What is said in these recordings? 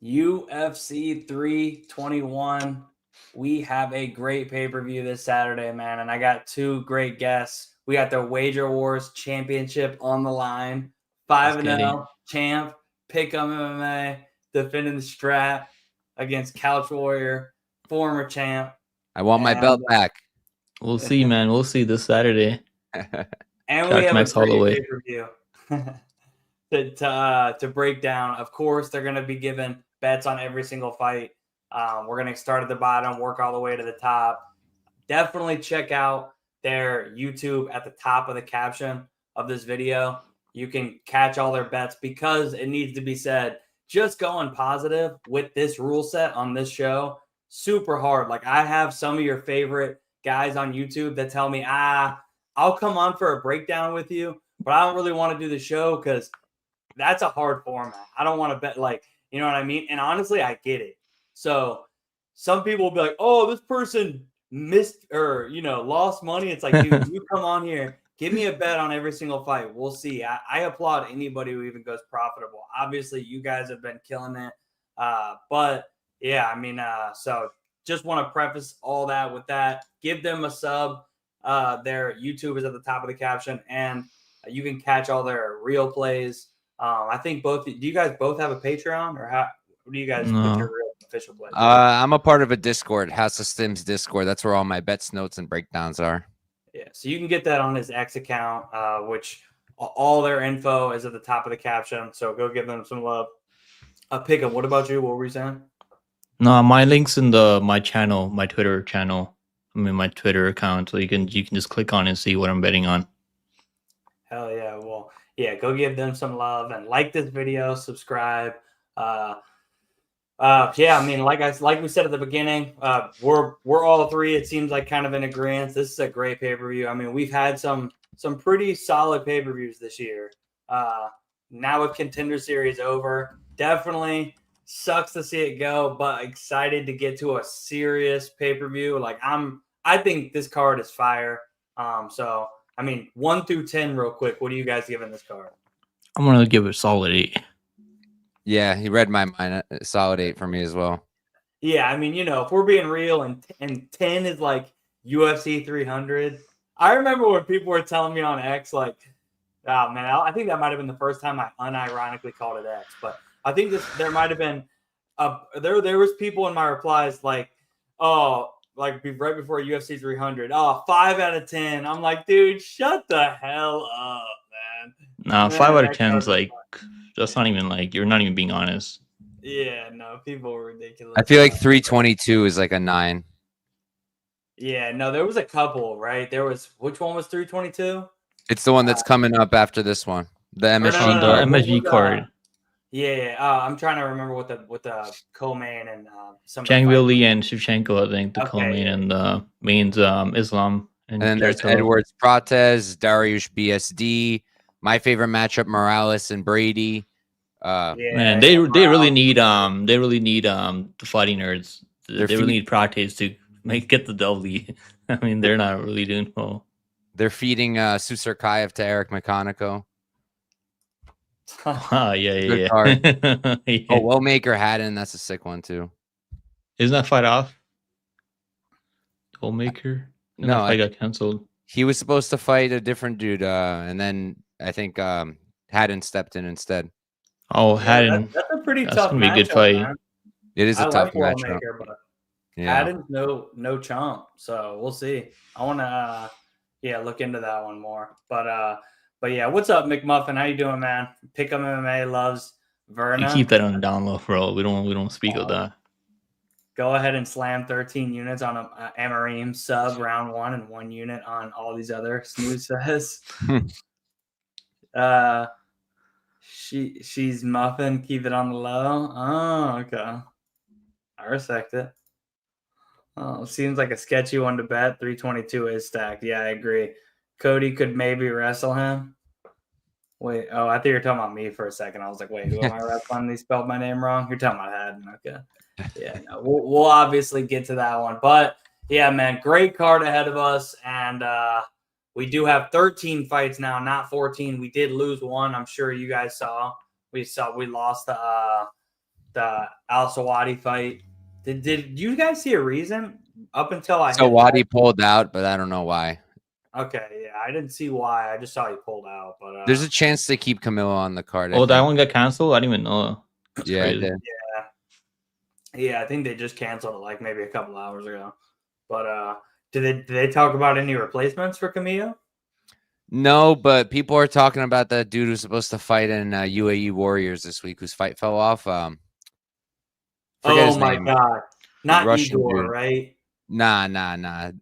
UFC 321. We have a great pay-per-view this Saturday, man. And I got two great guests. We got the Wager Wars Championship on the line. 5-0 champ, Pickem MMA, defending the strap against Couch Warrior, former champ. I want my belt back. We'll see, man. We'll see this Saturday. And we have a great pay-per-view to break down. Of course, they're going to be giving bets on every single fight. We're going to start at the bottom, work all the way to the top. Definitely check out their YouTube at the top of the caption of this video. You can catch all their bets because it needs to be said, just going positive with this rule set on this show, super hard. Like, I have some of your favorite guys on YouTube that tell me, I'll come on for a breakdown with you, but I don't really want to do the show because that's a hard format. I don't want to bet, like, you know what I mean? And honestly, I get it. So some people will be like, oh, this person missed or, lost money. It's like, dude, you come on here, give me a bet on every single fight. We'll see. I applaud anybody who even goes profitable. Obviously, you guys have been killing it. But yeah, so just want to preface all that with that. Give them a sub. Their YouTube is at the top of the caption, and you can catch all their real plays. I think do you guys both have a Patreon, or how do you guys put your real official plays? I'm a part of a Discord, House of Stims Discord. That's where all my bets, notes, and breakdowns are. Yeah, so you can get that on his X account, which all their info is at the top of the caption. So go give them some love. Pickem, what about you? What were you saying? No, my link's in my channel, my Twitter channel. My Twitter account, so you can just click on and see what I'm betting on. Hell yeah! Well, yeah, go give them some love and like this video, subscribe. Like we said at the beginning, we're all three. It seems like kind of in agreement. This is a great pay-per-view. We've had some pretty solid pay-per-views this year. Now with Contender Series over, definitely sucks to see it go, but excited to get to a serious pay-per-view. Like, I think this card is fire. 1 through 10 real quick. What are you guys giving this card? I'm going to give it a solid 8. Yeah, he read my mind. A solid 8 for me as well. Yeah, if we're being real and 10 is like UFC 300. I remember when people were telling me on X, like, oh, man, I think that might have been the first time I unironically called it X, but I think there might have been there was people in my replies like, oh, like right before UFC 300, 5 out of 10. I'm like, dude, shut the hell up, man. Nah, 5 out of 10 is like, that's not even like, you're not even being honest. Yeah, no, people were ridiculous. I feel like 322 is like a 9. Yeah, no, there was a couple, right? Which one was 322? It's the one that's coming up after this one. The MSG the MSG card. Yeah. I'm trying to remember what the co-main and some. Zhang Weili and Shevchenko, I think, the co-main, and the mains Islam. And then there's Edwards Prates, Dariush BSD. My favorite matchup, Morales and Brady. Man, they really need the fighting nerds. They really need Prates to get the W. They're not really doing well. They're feeding Susarkayev to Eric McConico. Yeah. Yeah. Oh, Wellmaker Haddon, that's a sick one too. Isn't that fight off? Wellmaker? No, that fight got canceled. He was supposed to fight a different dude, and then I think Haddon stepped in instead. Oh, Haddon. That's a pretty tough. That's gonna be a good fight. Man. It is a tough matchup. Haddon's no chump, so we'll see. I want to look into that one more. But yeah, what's up, McMuffin? How you doing, man? Pickem MMA loves Verna. You keep that on the down low, bro. We don't speak of that. Go ahead and slam 13 units on a Amorim sub round 1 and 1 unit on all these other snooze says. She's muffin. Keep it on the low. Oh, okay. I respect it. Oh, seems like a sketchy one to bet. 322 is stacked. Yeah, I agree. Cody could maybe wrestle him. Wait, I thought you were talking about me for a second. I was like, wait, who am I wrestling? He spelled my name wrong. You're talking about Haddon. Okay. Yeah, no, we'll obviously get to that one. But, yeah, man, great card ahead of us. And we do have 13 fights now, not 14. We did lose one. I'm sure you guys saw. We lost the Al Sawadi fight. Did you guys see a reason up until I? So Wadi pulled out, but I don't know why. Okay, yeah, I didn't see why. I just saw he pulled out. But there's a chance to keep Camilo on the card. Oh, that one got canceled? I didn't even know. That's yeah, crazy. it did. Yeah, I think they just canceled it like maybe a couple hours ago. But did they talk about any replacements for Camilo? No, but people are talking about that dude who's supposed to fight in UAE Warriors this week, whose fight fell off. Oh my God, not Russian Igor, dude. right? Nah.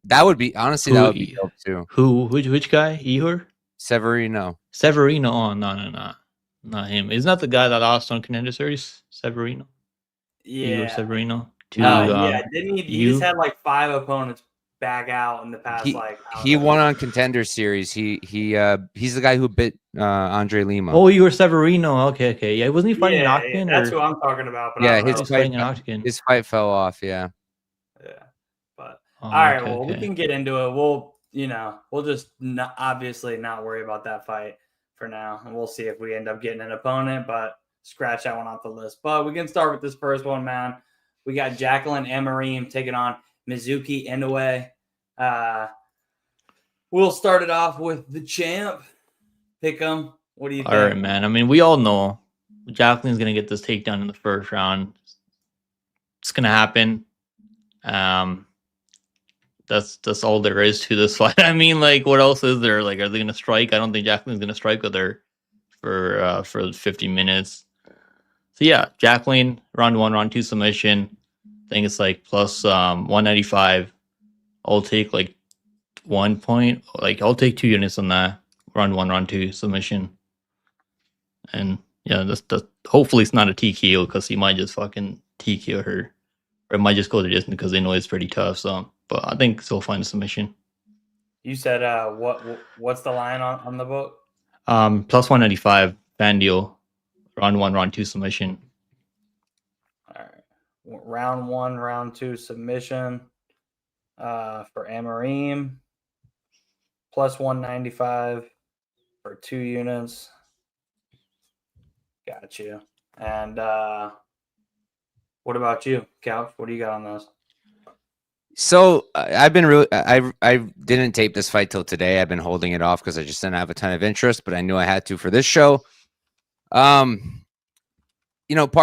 That would be honestly that would be dope too. Which guy? Ihor? Severino. Oh no, not him. Isn't that the guy that lost on Contender Series? Severino. Yeah, Igor Severino. Yeah, didn't he just had like 5 opponents back out in the past? He won on Contender Series. He's the guy who bit Andre Lima. Oh, Igor Severino. Okay. Yeah, wasn't he fighting an Octagon? That's who I'm talking about. But yeah, his fight fell off. Yeah. But all right, well, we can get into it. We'll just obviously not worry about that fight for now, and we'll see if we end up getting an opponent. But scratch that one off the list. But we can start with this first one, man. We got Jacqueline Amorim taking on Mizuki Inoue. We'll start it off with the champ. Pickem. What do you think? All right, man. I mean, we all know Jacqueline's going to get this takedown in the first round. It's going to happen. That's all there is to this fight. I mean, like, what else is there? Like, are they going to strike? I don't think Jacqueline's going to strike with her for 50 minutes. So yeah, Jacqueline, round 1, round 2 submission. I think it's like plus 195. I'll take like 1 point. Like, I'll take 2 units on that. Round 1, round 2 submission. And yeah, that's hopefully it's not a TKO because he might just fucking TKO her. Or it might just go the distance because they know it's pretty tough. So, but I think still find a submission. You said what's the line on the book? Plus 195 fan deal. Round 1, round 2 submission. All right. Round 1, round 2 submission for Amorim. Plus 195 for 2 units. Got you. And what about you, Couch? What do you got on this? So I've been really, I didn't tape this fight till today. I've been holding it off because I just didn't have a ton of interest, but I knew I had to for this show. Part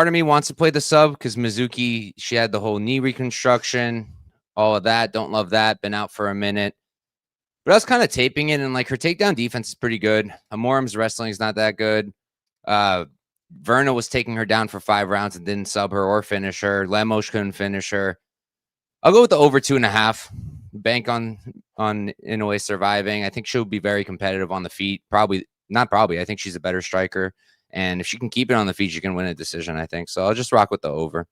of me wants to play the sub because Mizuki, she had the whole knee reconstruction, all of that. Don't love that. Been out for a minute. But I was kind of taping it, and like her takedown defense is pretty good. Amorim's wrestling is not that good. Verna was taking her down for 5 rounds and didn't sub her or finish her. Lemos couldn't finish her. I'll go with the over 2.5. Bank on Inoue surviving. I think she'll be very competitive on the feet. Not probably. I think she's a better striker. And if she can keep it on the feet, she can win a decision, I think. So I'll just rock with the over.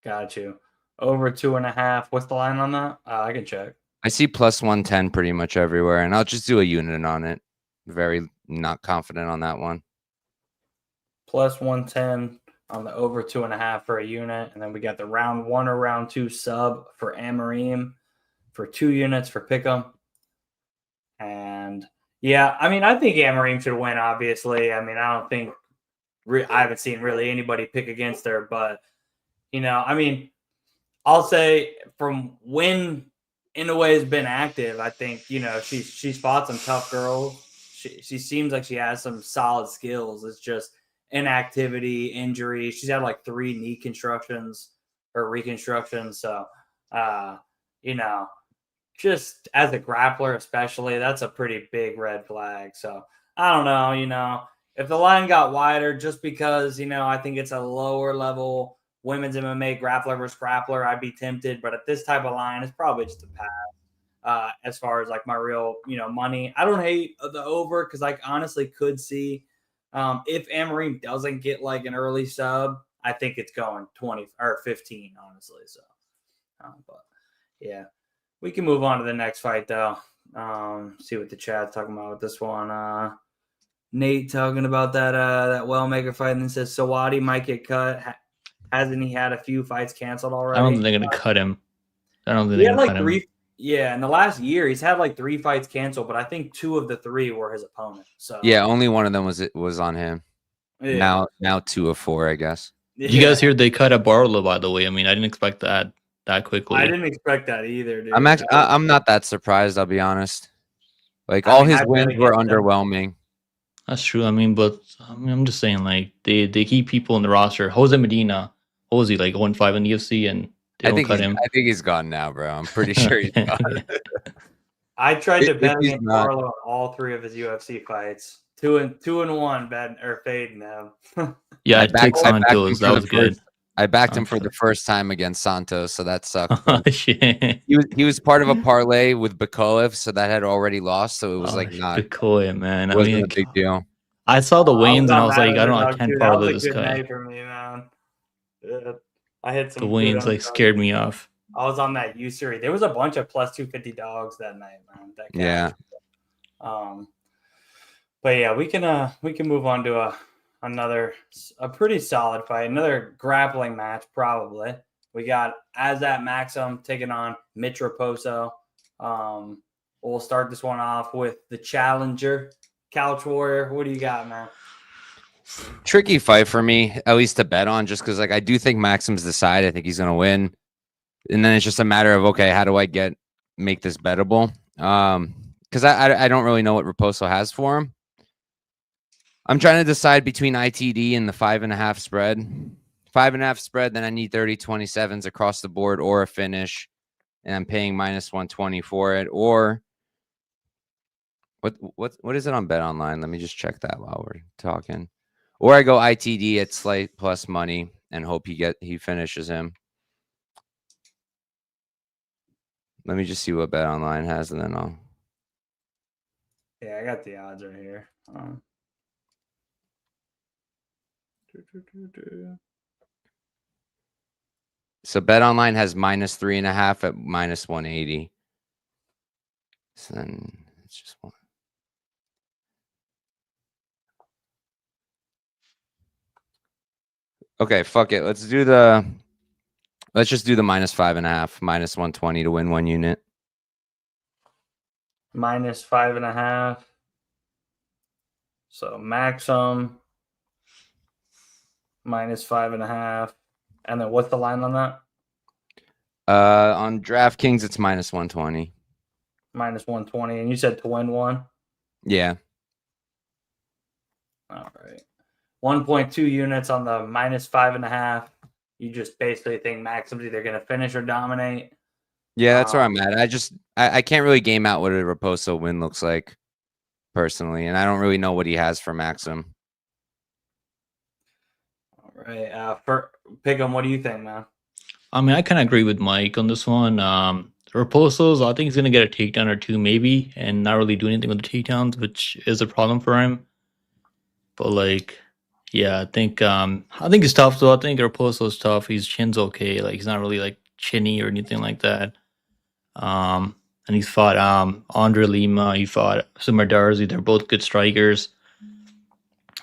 Got you. Over 2.5. What's the line on that? I can check. I see plus 110 pretty much everywhere, and I'll just do a unit on it. Very not confident on that one. Plus 110 on the over 2.5 for a unit. And then we got the round 1 or round 2 sub for Amorim for 2 units for Pickem. And yeah, I mean, I think Amorim should win, obviously. I mean, I don't think I haven't seen really anybody pick against her, but I mean, I'll say from when Inoue has been active, I think, she's fought some tough girls. She seems like she has some solid skills. It's just inactivity, injury. She's had like 3 knee constructions or reconstructions. So, just as a grappler, especially, that's a pretty big red flag. So I don't know, if the line got wider just because, I think it's a lower level women's MMA grappler versus grappler, I'd be tempted. But at this type of line, it's probably just a pass as far as like my real, money. I don't hate the over because I honestly could see if Amorim doesn't get like an early sub, I think it's going 20 or 15, honestly. So, but yeah, we can move on to the next fight though. See what the chat's talking about with this one. Nate talking about that Wellmaker fight and then says Sawadi might get cut. Hasn't he had a few fights canceled already? I don't think they're gonna cut him. I don't think they're gonna cut him. Yeah, in the last year, he's had like 3 fights canceled, but I think 2 of the 3 were his opponent. So yeah, only one of them was on him. Yeah. Now 2 of 4, I guess. Did you guys hear they cut a Barlow, by the way? I mean, I didn't expect that quickly. I didn't expect that either, dude. I'm not that surprised, I'll be honest. Like, all his wins were underwhelming. That's true. I mean, but I'm just saying, like, they keep people in the roster. Jose Medina, what was he, like 0-5 in the UFC, and they don't cut him? I think he's gone now, bro. I'm pretty sure he's gone. I tried to bet against Barlow on all 3 of his UFC fights. 2-1 bet or fading him. Yeah, I backed Santos. That was good. I backed him for the first time against Santos, so that sucked. Oh, shit. He was part of a parlay with Bakoev, so that had already lost. So it was like not Bakoev, man. It wasn't a big deal. I saw the wins and I was like, I can't parlay this guy. Night for me, man. I hit some. The wins like scared me off. I was on that U-Series. There was a bunch of plus 250 dogs that night, man. Yeah. But yeah, we can move on to a pretty solid fight, another grappling match probably. We got Azat Maxim taking on Mitch Raposo. We'll start this one off with the challenger, Couch Warrior. What do you got, man? Tricky fight for me, at least to bet on, just because like I do think Maxim's the side. I think he's gonna win, and then it's just a matter of, okay, how do I make this bettable? Because I don't really know what Raposo has for him. I'm trying to decide between ITD and the 5.5 spread. 5.5 spread, then I need 30-27s across the board or a finish, and I'm paying -120 for it. Or what is it on Bet Online? Let me just check that while we're talking. Or I go ITD at slight plus money and hope he finishes him. Let me just see what Bet Online has, and then I'll. Yeah, I got the odds right here. So Bet Online has -3.5 at -180. So then it's just one. Okay, fuck it. Let's just do the -5.5, -120 to win 1 unit. -5.5. So Maxim -5.5. And then what's the line on that? On DraftKings, it's -120. -120. And you said to win 1? Yeah. All right. 1.2 units on the -5.5. You just basically think Maxim's either going to finish or dominate. Yeah, that's where I'm at. I can't really game out what a Raposo win looks like personally, and I don't really know what he has for Maxim. All right. For Pickem, what do you think, man? I mean, I kind of agree with Mike on this one. Raposo's, I think he's going to get a takedown or 2 maybe, and not really do anything with the takedowns, which is a problem for him. But like, yeah, I think it's tough. So I think Raposo's tough. His chin's okay. Like, he's not really like chinny or anything like that. And he's fought Andre Lima. He fought Sumar Darzi. They're both good strikers.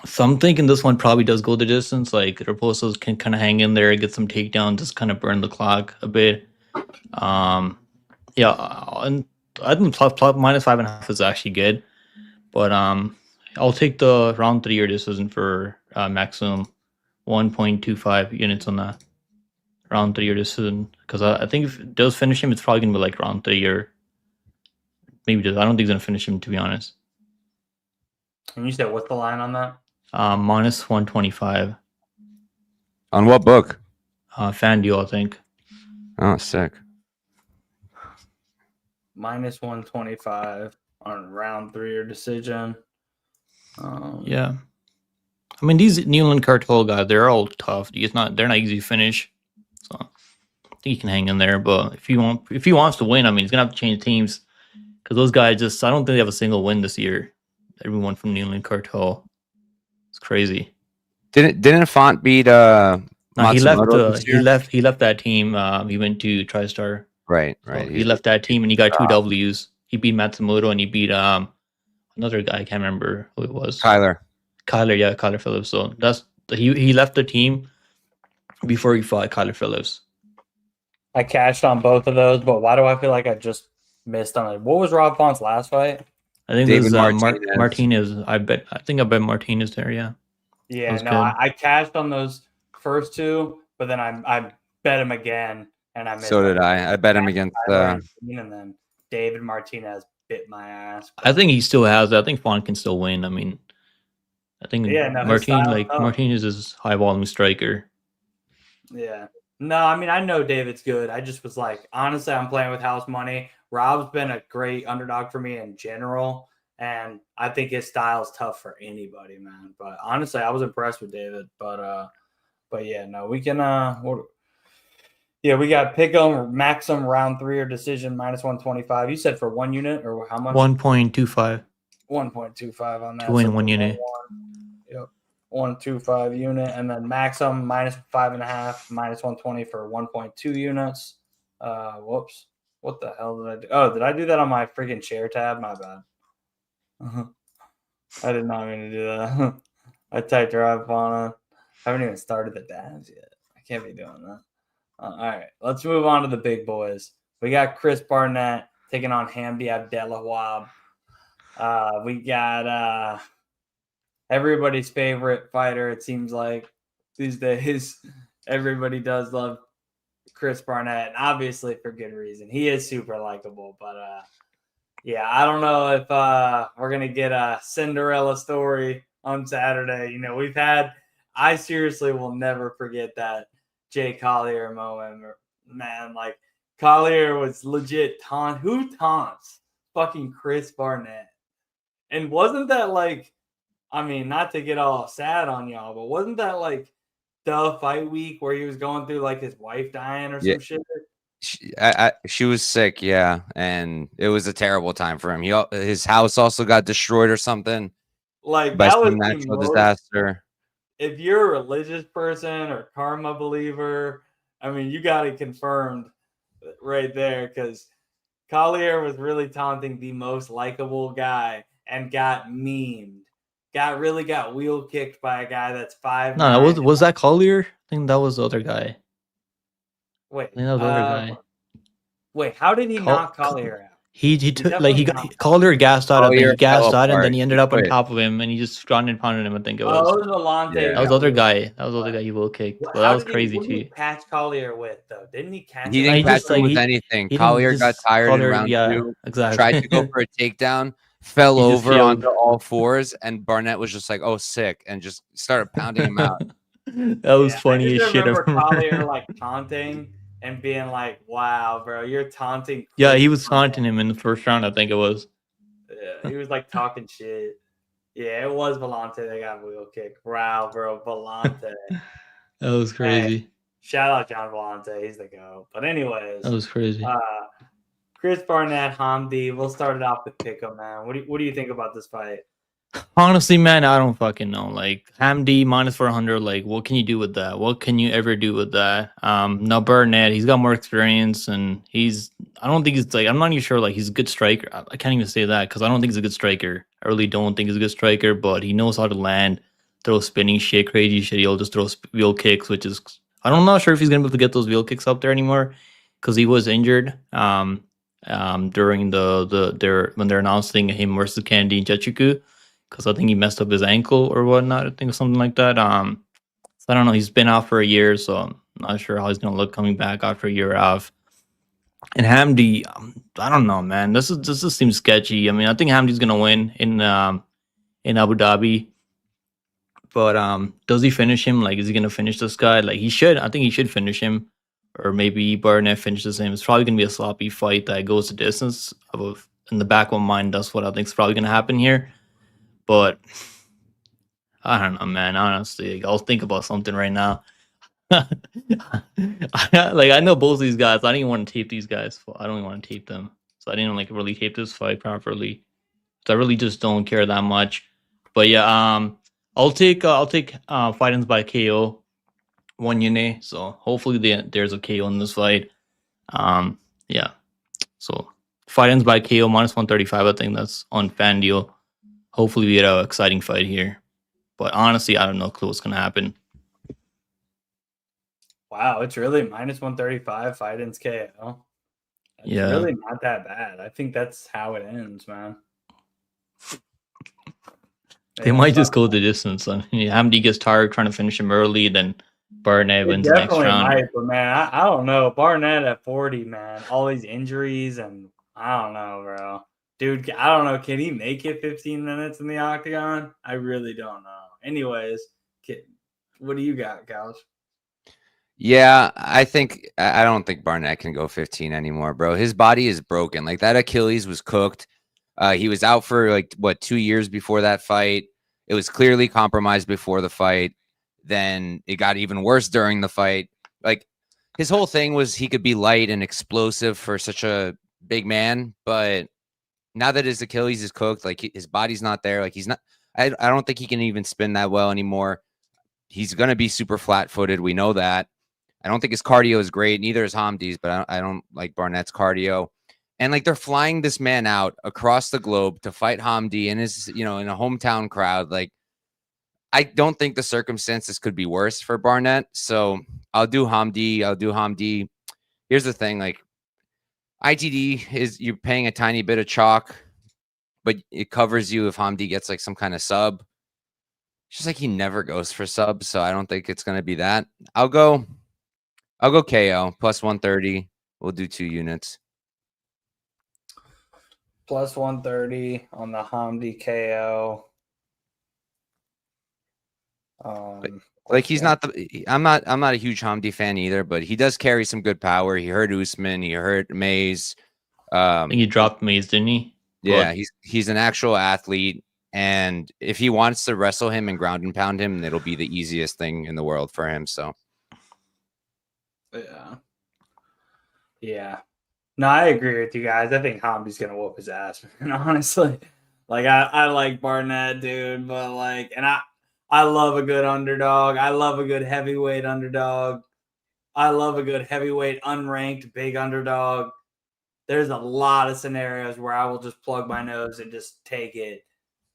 So I'm thinking this one probably does go the distance. Like, Raposo can kind of hang in there, get some takedowns, just kind of burn the clock a bit. Yeah, and I think -5.5 is actually good. But I'll take the round 3 or decision for Maxim. 1.25 units on that round 3 or decision. Because I think if it does finish him, it's probably going to be like round 3 or maybe just. I don't think he's going to finish him, to be honest. And you said what's the line on that? -125. On what book? FanDuel, I think. Oh, sick. -125 on round 3 or decision. Yeah. I mean, these Newland Cartel guys, they're all tough. They're not easy to finish. So I think he can hang in there. But if he wants to win, I mean, he's gonna have to change teams because those guys I don't think they have a single win this year. Everyone from Newland Cartel. It's crazy. Didn't Font beat No, he left that team. He went to TriStar. Right. So he left that team and he got 2 Ws. He beat Matsumoto and he beat another guy. I can't remember who it was. Kyler, yeah, Kyler Phillips. So he left the team before he fought Kyler Phillips. I cashed on both of those, but why do I feel like I just missed on it? What was Rob Font's last fight? I think it was Martinez. I think I bet Martinez there. Yeah. Yeah. No, I cashed on those first two, but then I bet him again, and I missed. So did I. I bet him against. And then David Martinez bit my ass. I think he still has it. I think Font can still win. I mean, I think Martinez is high volume striker. Yeah. No, I mean, I know David's good. I just was like, honestly, I'm playing with house money. Rob's been a great underdog for me in general, and I think his style is tough for anybody, man. But honestly, I was impressed with David. But yeah, no, we can we got Pickem, Maxim round 3 or decision -125. You said for 1 unit or how much? 1.25. 1.25 on that. To win 1 unit. Yep. 125 unit, and then Maxim -5.5, -120 for 1.2 units. Whoops. What the hell did I do? Oh, did I do that on my freaking share tab? My bad. I did not mean to do that. I typed drive on it. I haven't even started the dabs yet. I can't be doing that. All right, let's move on to the big boys. We got Chris Barnett taking on Hamdy Abdelawab. We got everybody's favorite fighter, it seems like these days. Everybody does love Chris Barnett, and obviously for good reason. He is super likable, but yeah, I don't know if we're gonna get a Cinderella story on Saturday. You know, I seriously will never forget that Jay Collier moment, man. Like, Collier was legit who taunts fucking Chris Barnett? And wasn't that like, I mean, not to get all sad on y'all, but wasn't that like the fight week where he was going through like his wife dying or some shit? She was sick, yeah, and it was a terrible time for him. His house also got destroyed or something. Like, that was natural disaster. If you're a religious person or karma believer, I mean, you got it confirmed right there, because Collier was really taunting the most likable guy and got memed. Got wheel kicked by a guy that's 5'9". No, was that Collier? I think that was the other guy. Wait, I think that was the other guy. Wait, how did he knock Collier out? He took Collier gassed out, and then he ended up on top of him, and he just ground and pounded him. I think it was. Oh, it was Volante. Yeah. That was the other guy. That was the other guy he will kick. But that was crazy too. What did he catch Collier with though? Didn't he catch? He didn't catch him with anything. Collier got tired in round 2. Exactly. Tried to go for a takedown, fell over onto all fours, and Barnett was just like, "Oh, sick," and just started pounding him out. That was funny as shit. I remember Collier like taunting and being like, "Wow, bro, you're taunting." Yeah, he was taunting him in the first round, I think it was. Yeah, he was like talking shit. Yeah, it was Volante that got wheel kicked. Wow, bro, Volante. That was crazy. Hey, shout out John Volante, he's the GOAT. But anyways, that was crazy. Chris Barnett, Hamdy. We'll start it off with Pickem, man. What do you think about this fight? Honestly, man, I don't fucking know. Like, Hamdy -400, like, what can you do with that? What can you ever do with that? Now Barnett, he's got more experience, and I don't think he's like, I'm not even sure, like, he's a good striker. I can't even say that, because I don't think he's a good striker. I really don't think he's a good striker, but he knows how to land, throw spinning shit, crazy shit. He'll just throw wheel kicks, which is, I'm not sure if he's gonna be able to get those wheel kicks up there anymore, because he was injured during when they're announcing him versus Candy and Jechuku, because I think he messed up his ankle or whatnot. I think something like that. So I don't know. He's been out for a year, so I'm not sure how he's gonna look coming back after a year off. And Hamdy, I don't know, man. This just seems sketchy. I mean, I think Hamdy's gonna win in Abu Dhabi, but does he finish him? Like, is he gonna finish this guy? Like, he should. I think he should finish him, or maybe Barnett finishes him. It's probably gonna be a sloppy fight that goes the distance. In the back of my mind, that's what I think is probably gonna happen here. But I don't know, man. Honestly, I'll think about something right now. I know both of these guys. I didn't even want to tape these guys. I don't even want to tape them. So I didn't like really tape this fight properly. So I really just don't care that much. But yeah, I'll take fight-ins by KO, 1 unit. So hopefully there's a KO in this fight. Yeah. So fight-ins by KO -135. I think that's on FanDuel. Hopefully we get an exciting fight here. But honestly, I don't know what's going to happen. Wow, it's really -135 fight-ins KO. It's really not that bad. I think that's how it ends, man. They might just go the distance. I mean, Hamdy gets tired trying to finish him early, then Barnett It wins the next definitely round. might, but man, I don't know. Barnett at 40, man. All these injuries and I don't know, bro. Dude, I don't know. Can he make it 15 minutes in the octagon? I really don't know. Anyways, what do you got, Couch? Yeah, I don't think Barnett can go 15 anymore, bro. His body is broken. Like that Achilles was cooked. He was out for like 2 years before that fight. It was clearly compromised before the fight. Then it got even worse during the fight. Like his whole thing was he could be light and explosive for such a big man, but now that his Achilles is cooked, like his body's not there. Like he's not. I don't think he can even spin that well anymore. He's gonna be super flat-footed. We know that. I don't think his cardio is great. Neither is Hamdy's, but I don't like Barnett's cardio. And like they're flying this man out across the globe to fight Hamdy in his, in a hometown crowd. Like I don't think the circumstances could be worse for Barnett. So I'll do Hamdy. Here's the thing, like ITD is you're paying a tiny bit of chalk, but it covers you if Hamdy gets like some kind of sub. It's just like he never goes for subs, so I don't think it's gonna be that. I'll go KO plus 130. We'll do 2 units. Plus 130 on the Hamdy KO. Like he's not I'm not a huge Hamdy fan either, but he does carry some good power. He hurt Usman, he hurt Mays. I think he dropped Mays, didn't he? Yeah, he's an actual athlete, and if he wants to wrestle him and ground and pound him, it'll be the easiest thing in the world for him. So yeah. No, I agree with you guys. I think Hamdy's gonna whoop his ass, man. Honestly, like I like Barnett, dude, but like, and I love a good underdog. I love a good heavyweight underdog. I love a good heavyweight unranked big underdog. There's a lot of scenarios where I will just plug my nose and just take it.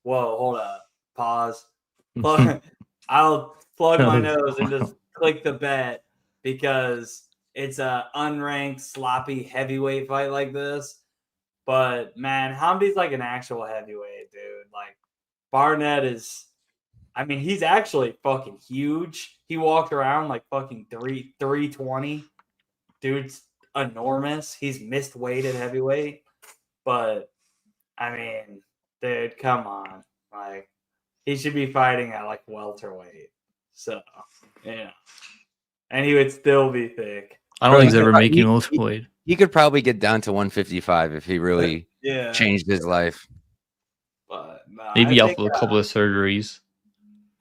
Whoa, hold up. Pause. I'll plug my nose and just click the bet because it's a unranked, sloppy heavyweight fight like this. But, man, Hamdy's like an actual heavyweight, dude. Like, Barnett is... I mean, he's actually fucking huge. He walked around like fucking 320. Dude's enormous. He's missed weight at heavyweight. But, I mean, dude, come on. Like, he should be fighting at like welterweight. So, yeah. And he would still be thick. I don't think he's ever making welterweight. He could probably get down to 155 if he really changed his life. But maybe after a couple of surgeries.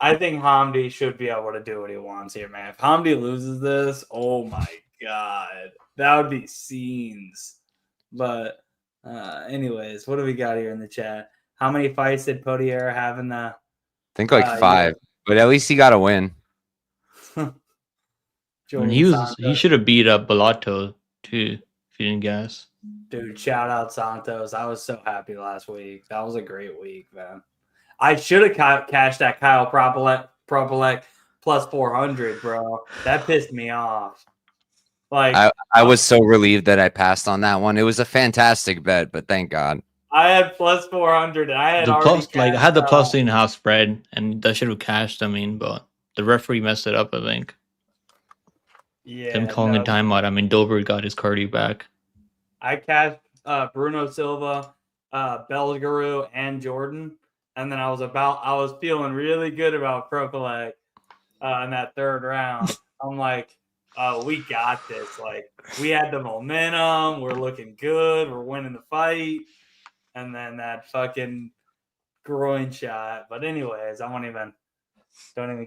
I think Hamdy should be able to do what he wants here, man. If Hamdy loses this, oh my God. That would be scenes. But anyways, what do we got here in the chat? How many fights did Potier have in the... I think like 5, but at least he got a win. He should have beat up Bellato too if he didn't guess. Dude, shout out Santos. I was so happy last week. That was a great week, man. I should have cashed that Kyle Propelek plus 400, bro. That pissed me off. Like I was so relieved that I passed on that one. It was a fantastic bet, but thank God. I had plus 400 and I had I had the plus 3.5 spread and that should have cashed, but the referee messed it up, I think. Yeah. Him calling a timeout. Dober got his cardio back. I cashed Bruno Silva, Belgaru, and Jordan. And then I was feeling really good about Propelek in that third round. I'm like, oh, we got this. Like, we had the momentum. We're looking good. We're winning the fight. And then that fucking groin shot. But anyways, don't even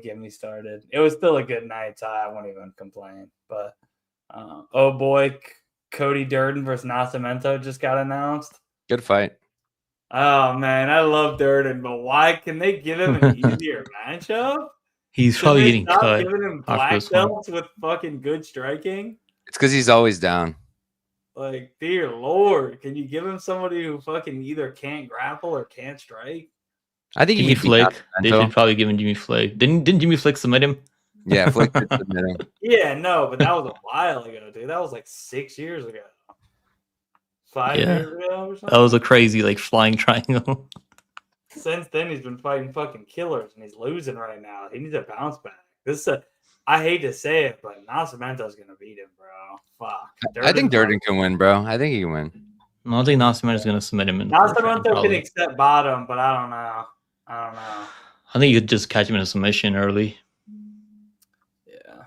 get me started. It was still a good night, so I won't even complain. But, oh boy, Cody Durden versus Nascimento just got announced. Good fight. Oh, man, I love Durden, but why can they give him an easier matchup? He's probably getting cut. Giving him black belts with fucking good striking? It's because he's always down. Like, dear Lord, can you give him somebody who fucking either can't grapple or can't strike? I think Jimmy Flick. They should probably give him Jimmy Flick. Didn't Jimmy Flick submit him? Yeah, Flick did submit him. Yeah, no, but that was a while ago, dude. That was like 6 years ago. 5 years ago or something? That was a crazy, flying triangle. Since then, he's been fighting fucking killers, and he's losing right now. He needs to bounce back. I hate to say it, but Nascimento's gonna beat him, bro. Fuck. I think Durden can win, bro. I think he can win. I don't think Nasrat is going to submit him in the first round, Nascimento can probably. accept bottom, but I don't know. I think you could just catch him in a submission early. Yeah,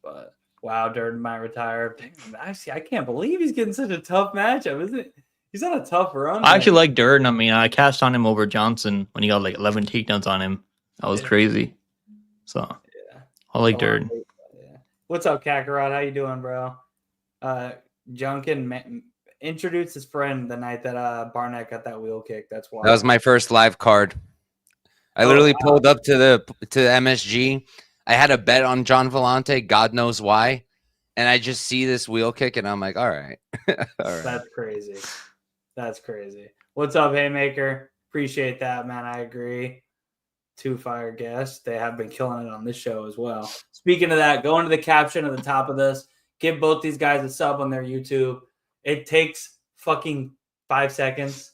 but wow, Durden might retire. Actually, I can't believe he's getting such a tough matchup, isn't it? He's on a tough run. I actually like Dern. I mean, I cashed on him over Johnson when he got like 11 takedowns on him. That was crazy. So yeah, I like Dern. Yeah. What's up, Kakarot? How you doing, bro? Junkin introduced his friend the night that Barnett got that wheel kick. That's why. That was my first live card. I literally pulled up to MSG. I had a bet on John Vellante, God knows why, and I just see this wheel kick, and I'm like, all right. All right. That's crazy. That's crazy. What's up, Haymaker? Appreciate that, man. I agree. 2 fire guests. They have been killing it on this show as well. Speaking of that, go into the caption at the top of this. Give both these guys a sub on their YouTube. It takes fucking 5 seconds.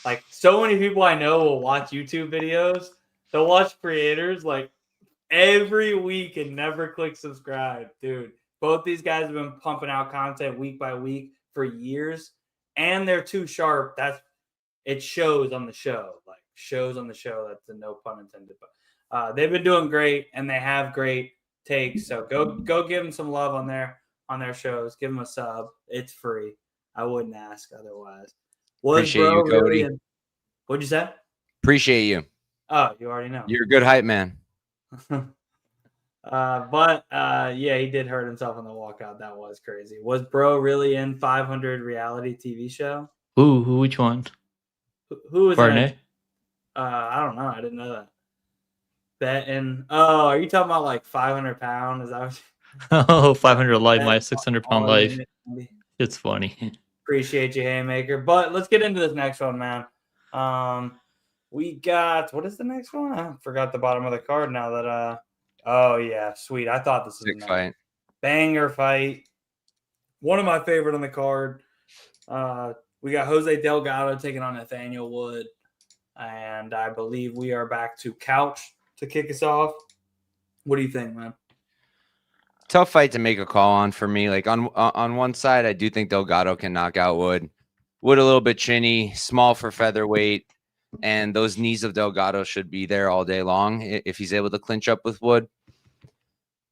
Like, so many people I know will watch YouTube videos. They'll watch creators like every week and never click subscribe. Dude, both these guys have been pumping out content week by week for years. And they're too sharp. It shows on the show. Like, shows on the show. That's a no pun intended. But they've been doing great, and they have great takes. So go give them some love on their shows. Give them a sub. It's free. I wouldn't ask otherwise. Appreciate you, Cody. Really what'd you say? Appreciate you. Oh, you already know. You're a good hype man. Yeah, he did hurt himself on the walkout. That was crazy. Was bro really in 500 reality TV show? Who? Which one? Who was Barnett? I don't know. I didn't know that. Betting. Oh, are you talking about like 500 pound? Is that what Oh, 500 life, my 600-pound life. It's funny. Appreciate you, Haymaker. But let's get into this next one, man. We got, what is the next one? I forgot the bottom of the card now that oh yeah, sweet. I thought this was Sick fight. Banger fight. One of my favorite on the card. We got Jose Delgado taking on Nathaniel Wood. And I believe we are back to Couch to kick us off. What do you think, man? Tough fight to make a call on for me. Like on one side, I do think Delgado can knock out Wood. Wood a little bit chinny, small for featherweight, and those knees of Delgado should be there all day long if he's able to clinch up with Wood.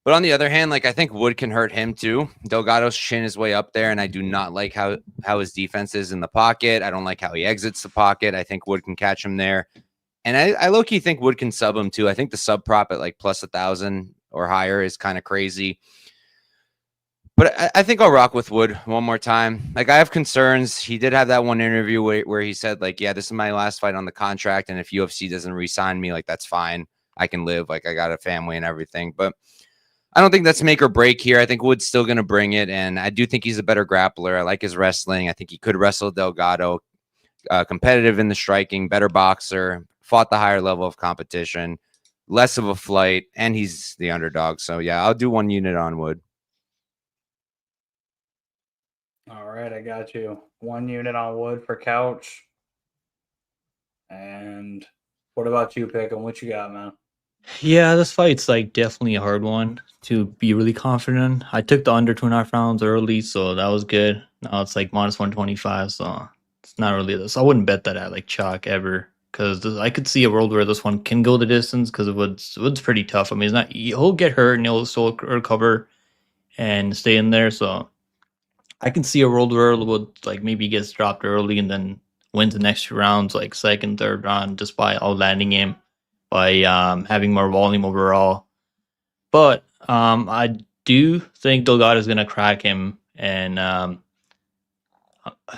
But on the other hand, like I think Wood can hurt him too. Delgado's chin is way up there, and I do not like how his defense is in the pocket. I don't like how he exits the pocket. I think Wood can catch him there. And I low-key think Wood can sub him too. I think the sub prop at like plus 1,000 or higher is kind of crazy. But I think I'll rock with Wood one more time. Like, I have concerns. He did have that one interview where he said, like, yeah, this is my last fight on the contract, and if UFC doesn't re-sign me, like, that's fine. I can live. Like, I got a family and everything. But I don't think that's make or break here. I think Wood's still going to bring it, and I do think he's a better grappler. I like his wrestling. I think he could wrestle Delgado. Competitive in the striking, better boxer, fought the higher level of competition, less of a flight, and he's the underdog. So, yeah, I'll do 1 unit on Wood. All right, I got you. 1 unit on Wood for Couch. And what about you, Pickem? What you got, man? Yeah, this fight's like definitely a hard one to be really confident. I took the under 2.5 rounds early, so that was good. Now it's like minus 125, so it's not really this. I wouldn't bet that at like chalk ever, because I could see a world where this one can go the distance, because Wood's pretty tough. I mean, it's not, he'll get hurt and he'll still recover and stay in there. So I can see a world where Wood like maybe gets dropped early and then wins the next 2 rounds, like second, third round, just by outlanding him, by having more volume overall. But I do think Delgado is gonna crack him, and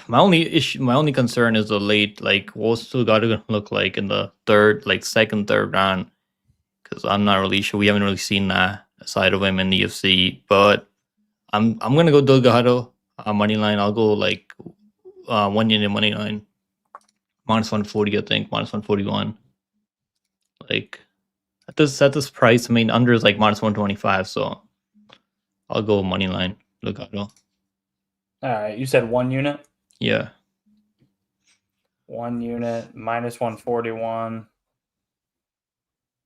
my only concern is the late, like, what's Delgado gonna look like in the second, third round? Because I'm not really sure. We haven't really seen that side of him in the UFC. But I'm gonna go Delgado money line. I'll go like 1 unit money line, minus 140. I think minus 141. Like at this price, I mean, under is like minus 125. So I'll go money line Delgado. All right, you said 1 unit? Yeah. 1 unit, minus 141.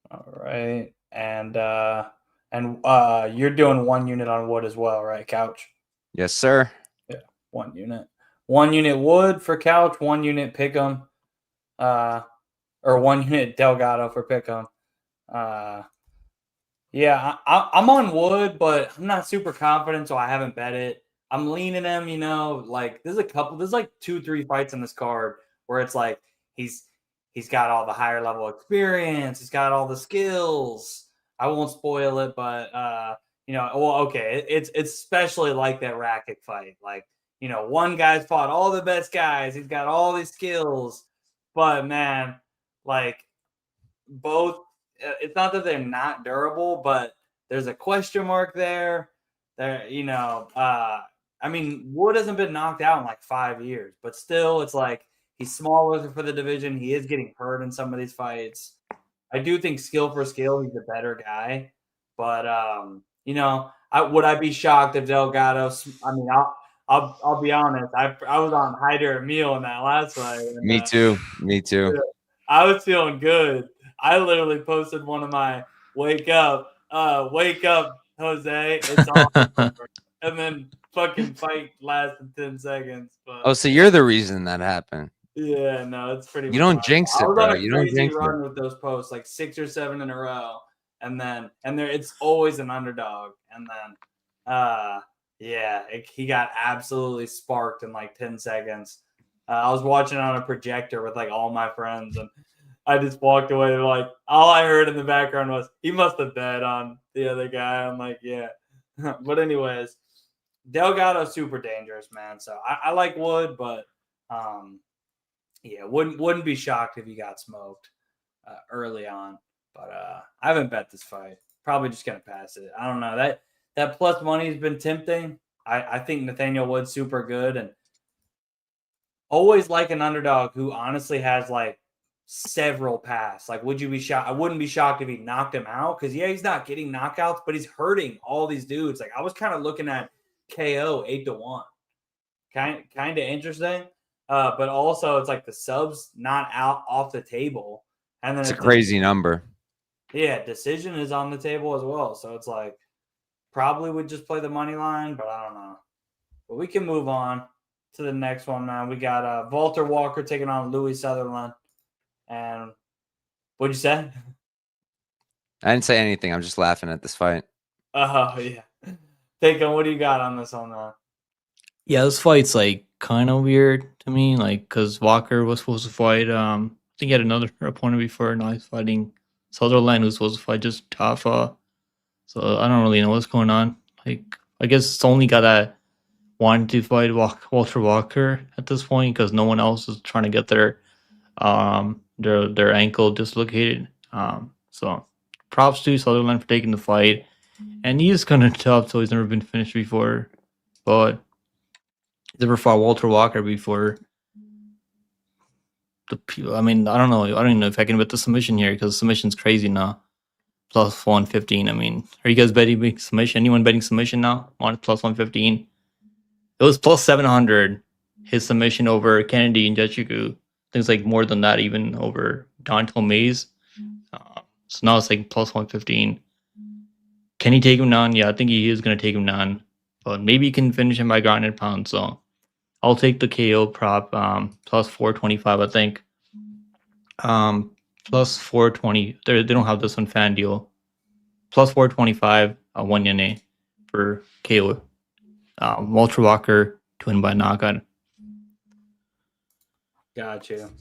All right. And And you're doing 1 unit on Wood as well, right, Couch? Yes, sir. Yeah, 1 unit. 1 unit Wood for Couch, 1 unit Pickem, or 1 unit Delgado for Pickem. Yeah, I'm on Wood, but I'm not super confident, so I haven't bet it. I'm leaning him, like there's like 2-3 fights in this card where it's like he's got all the higher level experience, he's got all the skills. I won't spoil it, but okay, it's especially like that Rakic fight. Like, one guy's fought all the best guys, he's got all these skills, but man, like both, it's not that they're not durable, but there's a question mark there. I mean, Wood hasn't been knocked out in like 5 years, but still, it's like he's smaller for the division. He is getting hurt in some of these fights. I do think skill for skill, he's a better guy. But would I be shocked if Delgado? I mean, I'll be honest. I was on Hyder Emil in that last fight. And, Me too. I was feeling good. I literally posted one of my wake up, Jose. It's all over. And then fucking fight lasted 10 seconds. But Oh, so you're the reason that happened. yeah, no, it's pretty. You don't jinx it, bro. You don't jinx run with those posts, like 6 or 7 in a row, and it's always an underdog, and then he got absolutely sparked in like 10 seconds. I was watching on a projector with like all my friends, and I just walked away. Like all I heard in the background was he must have bet on the other guy. I'm like, yeah. But anyways, Delgado's super dangerous, man. So I like Wood, but wouldn't be shocked if he got smoked early on. But I haven't bet this fight. Probably just gonna pass it. I don't know. That plus money has been tempting. I think Nathaniel Wood's super good and always like an underdog who honestly has like several paths. Like, would you be shocked? I wouldn't be shocked if he knocked him out because he's not getting knockouts, but he's hurting all these dudes. Like, I was kind of looking at KO 8-1, kind of interesting. But also it's like the subs not out off the table, and then it's a crazy number. Yeah, decision is on the table as well. So it's like probably would just play the money line, but I don't know. But we can move on to the next one, man. We got Walter Walker taking on Louis Southerland. And what'd you say? I didn't say anything. I'm just laughing at this fight. Oh, yeah. Pickem, what do you got on this one, though? Yeah, this fight's like kind of weird to me, like because Walker was supposed to fight. I think he had another opponent before. Now he's fighting Southerland, who's supposed to fight just Tafa. So I don't really know what's going on. Like, I guess it's only got that wanted to fight Walter Walker at this point because no one else is trying to get their ankle dislocated. So props to Southerland for taking the fight, and he's kind of tough, so he's never been finished before, but he's never fought Walter Walker before. I mean, I don't know. I don't even know if I can bet the submission here because submission's crazy now. Plus 115. I mean, are you guys betting submission? Anyone betting submission now? On plus 115. It was plus 700. His submission over Kennedy and Jechiku. Things like more than that, even over Dontel Mays. So now it's like plus 115. Can he take him down? Yeah, I think he is going to take him down. But maybe he can finish him by ground and pound. So I'll take the KO prop plus 425, I think. Plus 420. They don't have this on FanDuel. Plus 425, 1 yen for KO. Walter Walker to win by knockout. Got you.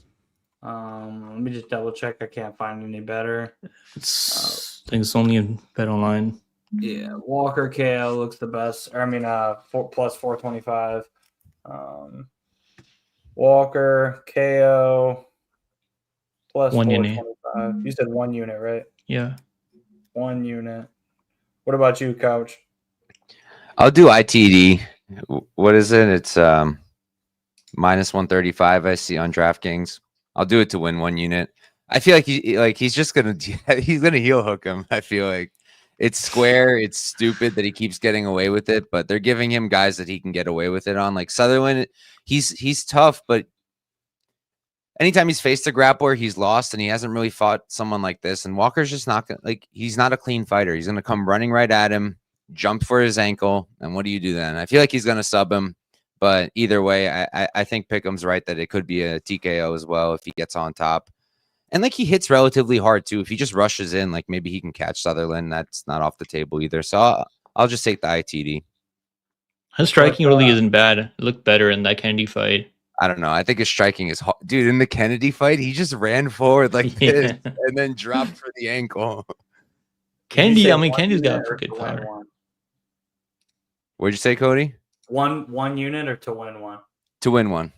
Let me just double check. I can't find any better. I think it's only in Bet Online. Yeah, Walker KO looks the best. Plus 425. Walker KO plus 1 425. You said 1 unit, right? Yeah. 1 unit. What about you, Couch? I'll do ITD. What is it? It's minus 135. I see on DraftKings. I'll do it to win 1 unit. I feel like he's just gonna heel hook him. I feel like it's square. It's stupid that he keeps getting away with it, but they're giving him guys that he can get away with it on. Like Southerland, he's tough, but anytime he's faced a grappler, he's lost, and he hasn't really fought someone like this. And Walker's just not gonna, like, he's not a clean fighter. He's gonna come running right at him, jump for his ankle, and what do you do then? I feel like he's gonna sub him, but either way, I think Pickem's right that it could be a TKO as well if he gets on top. And like he hits relatively hard too. If he just rushes in, like maybe he can catch Southerland. That's not off the table either. So I'll just take the ITD. His striking really isn't bad. It looked better in that Kennedy fight. I don't know. I think his striking is hard. Dude, in the Kennedy fight, he just ran forward like this and then dropped for the ankle. Kennedy, I mean, Kennedy's got good power. What'd you say, Cody? One unit or to win one? To win one.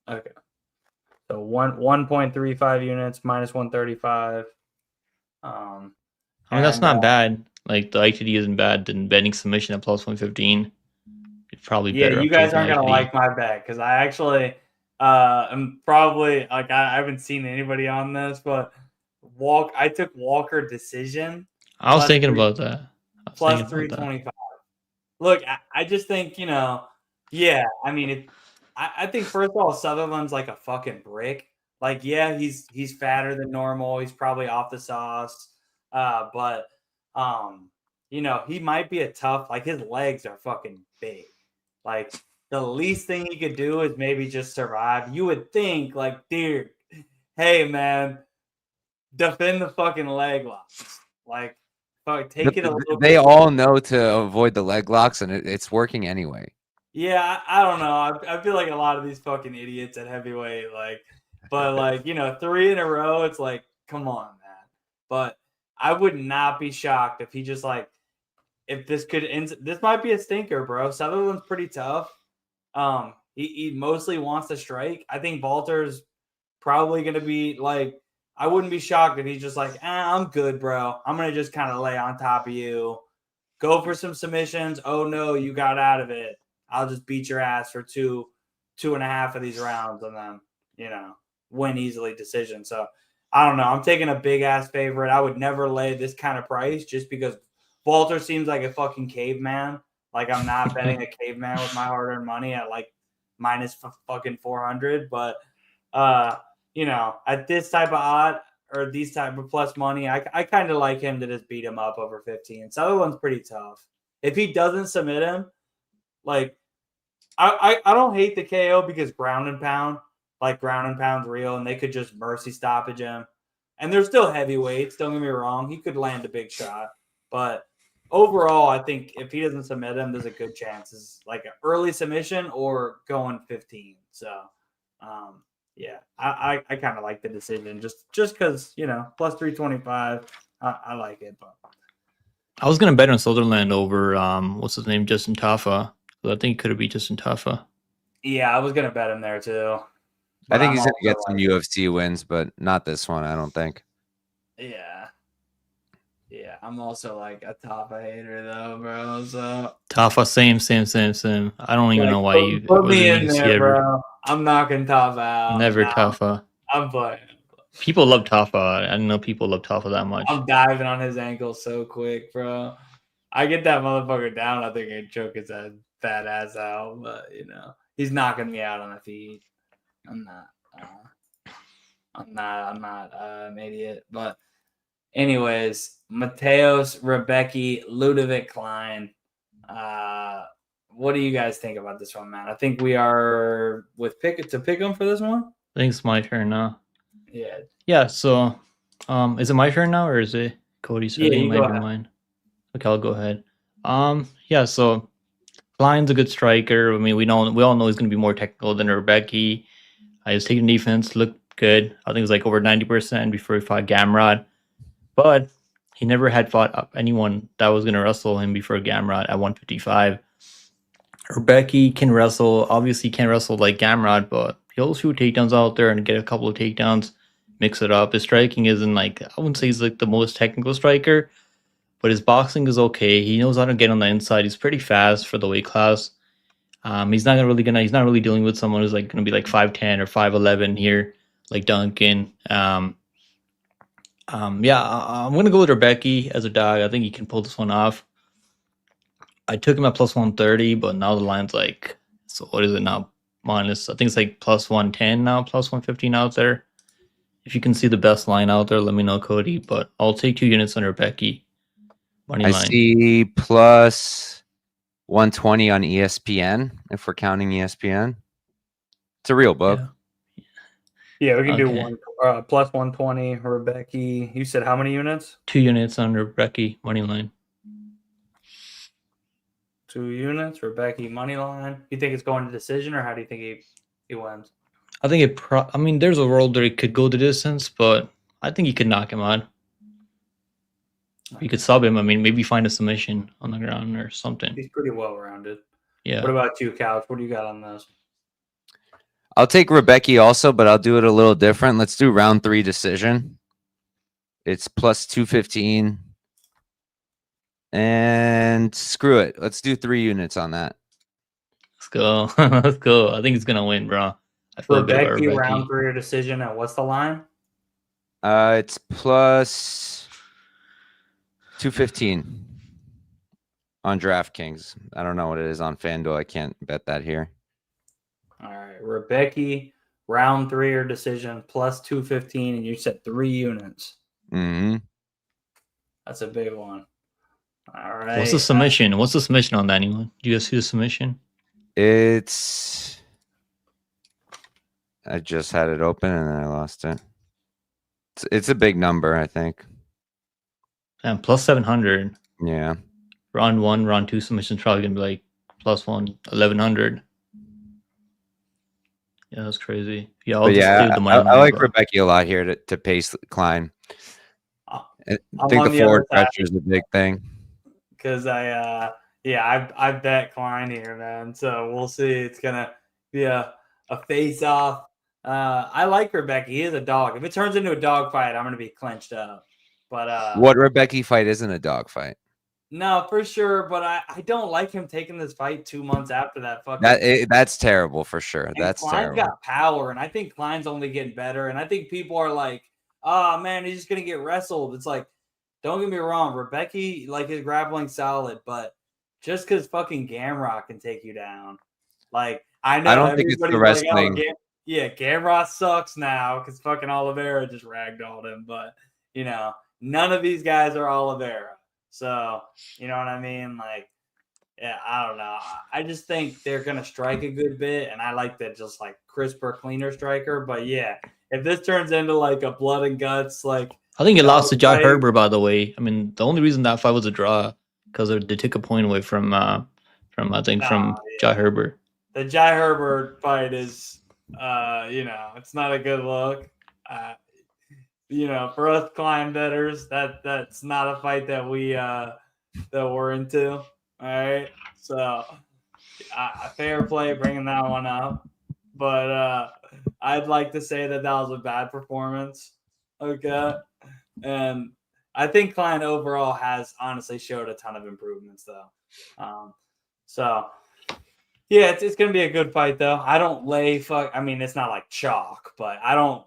Okay. So 1.35 units minus 135. I mean, that's not bad. Like the ITD isn't bad. Then betting submission at plus 115. It's probably better. Yeah, you guys aren't gonna like my bet because I actually am probably like I haven't seen anybody on this, but I took Walker decision. I was thinking about that. Plus 325. Look, I just think, yeah, I mean, I think first of all, Southerland's like a fucking brick. Like, yeah, he's fatter than normal. He's probably off the sauce. But he might be a tough, like his legs are fucking big. Like the least thing he could do is maybe just survive. You would think like, dude, hey man, defend the fucking leg locks. Like, take it a little They all know to avoid the leg locks, and it's working anyway. Yeah, I don't know. I feel like a lot of these fucking idiots at heavyweight, but 3 in a row, it's like, come on, man. But I would not be shocked if he just if this might be a stinker, bro. Southerland's pretty tough. He mostly wants to strike. I think Walter's probably going to be I wouldn't be shocked if he's just I'm good, bro. I'm going to just kind of lay on top of you. Go for some submissions. Oh, no, you got out of it. I'll just beat your ass for 2.5 of these rounds and then, win easily decision. So, I don't know. I'm taking a big-ass favorite. I would never lay this kind of price just because Walter seems like a fucking caveman. Like, I'm not betting a caveman with my hard-earned money at, minus fucking 400. But, at this type of odd or these type of plus money, I kind of like him to just beat him up over 15. Southerland's pretty tough. If he doesn't submit him, I don't hate the KO because ground and pound's real, and they could just mercy stoppage him. And they're still heavyweights. Don't get me wrong; he could land a big shot. But overall, I think if he doesn't submit him, there's a good chance it's like an early submission or going 15. So, yeah, I kind of like the decision just because plus 325. I like it, but I was gonna bet on Southerland over what's his name, Justin Tafa. So I think it could be Justin Tafa. Yeah, I was gonna bet him there too. I think he's gonna get some UFC wins, but not this one. I don't think. Yeah, I'm also a Tafa hater though, bro. So Tafa, same. I don't even know why you put me in there, bro. I'm knocking Tafa out. Never Tafa. I'm playing. People love Tafa. I didn't know people love Tafa that much. I'm diving on his ankle so quick, bro. I get that motherfucker down. I think I'd choke his fat ass out, but he's knocking me out on the feet. I'm not an idiot. But anyways, Mateos, Rebecki, Ludovic Klein. What do you guys think about this one, man? I think we are with pick him for this one. I think it's my turn now. Yeah. Yeah. So, is it my turn now or is it Cody's? Yeah, it might be mine. Okay, I'll go ahead. Yeah. So, Klein's a good striker. I mean, we all know he's going to be more technical than Rebecki. His taking defense looked good. I think it was over 90% before he fought Gamrot. But he never had fought anyone that was going to wrestle him before Gamrot at 155. Rebecki can wrestle. Obviously, can't wrestle like Gamrot, but he'll shoot takedowns out there and get a couple of takedowns, mix it up. His striking isn't I wouldn't say he's the most technical striker, but his boxing is okay. He knows how to get on the inside. He's pretty fast for the weight class. He's not really dealing with someone who's gonna be 5'10" or 5'11" here, like Duncan. Yeah, I'm gonna go with Rebecki as a dog. I think he can pull this one off. I took him at plus 130, but now the line's so what is it now? Minus, I think it's plus 110 now, plus 115 out there. If you can see the best line out there, let me know, Cody. But I'll take 2 units on Rebecki. Money I line. see plus 120 on ESPN, if we're counting ESPN. It's a real book. Yeah, we can do Okay. one plus 120. Rebecki, you said how many units? 2 units on Rebecki money line. 2 units. Rebecki money line. You think it's going to decision, or how do you think he wins? I think I mean, there's a world where he could go the distance, but I think he could knock him out. You could sub him. I mean, maybe find a submission on the ground or something. He's pretty well rounded. Yeah. What about you, Couch? What do you got on this? I'll take Rebecki also, but I'll do it a little different. Let's do round 3 decision. It's plus 215. And screw it. Let's do 3 units on that. Let's go. Let's go. I think he's going to win, bro. I feel good about Rebecki Rebecki. round 3 decision, and what's the line? It's plus 215 on DraftKings. I don't know what it is on FanDuel. I can't bet that here. All right, Rebecki round 3 decision plus 215, and you said 3 units. Mm-hmm. That's a big one. All right. What's the submission? What's the submission on that, anyone? Do you guys see the submission? I just had it open and then I lost it. It's a big number, I think. And plus 700. Yeah. Round 1, round 2 submission's probably going to be like plus 1100. Yeah, that's crazy. Yeah, I'll just do the money line, I like bro. Rebecki a lot here to pace Klein. I I'm think on the the forward other side. pressure is a big thing. Because I bet Klein here, man. So we'll see. It's gonna be a face off. I like Rebecki. He is a dog. If it turns into a dog fight, I'm gonna be clenched up. But What Rebecki fight isn't a dog fight? no, for sure. But I don't like him taking this fight 2 months after that fucking. That's terrible for sure. And That's Klein's terrible. got power, and I think Klein's only getting better. And I think people are like, "Oh man, he's just gonna get wrestled." It's like, don't get me wrong, Rebecki, like, his grappling solid, but just because fucking Gamrot can take you down, like, I know I don't think it's the wrestling. Like, Gamrot sucks now because fucking Oliveira just ragdolled him, but none of these guys are Oliveira, so you know what I mean? Like, yeah, I don't know. I just think they're gonna strike a good bit, and I like that just like crisper, cleaner striker. But yeah, if this turns into like a blood and guts, like. I think it lost to Jai Herbert, by the way. I mean, the only reason that fight was a draw because they took a point away from Jai Herbert. The Jai Herbert fight is, it's not a good look. For us Klein bettors, that's not a fight that we're into. All right, so fair play bringing that one up, but I'd like to say that was a bad performance. Okay. And I think Klein overall has honestly showed a ton of improvements, though. So, yeah, it's going to be a good fight, though. I don't I mean, it's not like chalk, but I don't,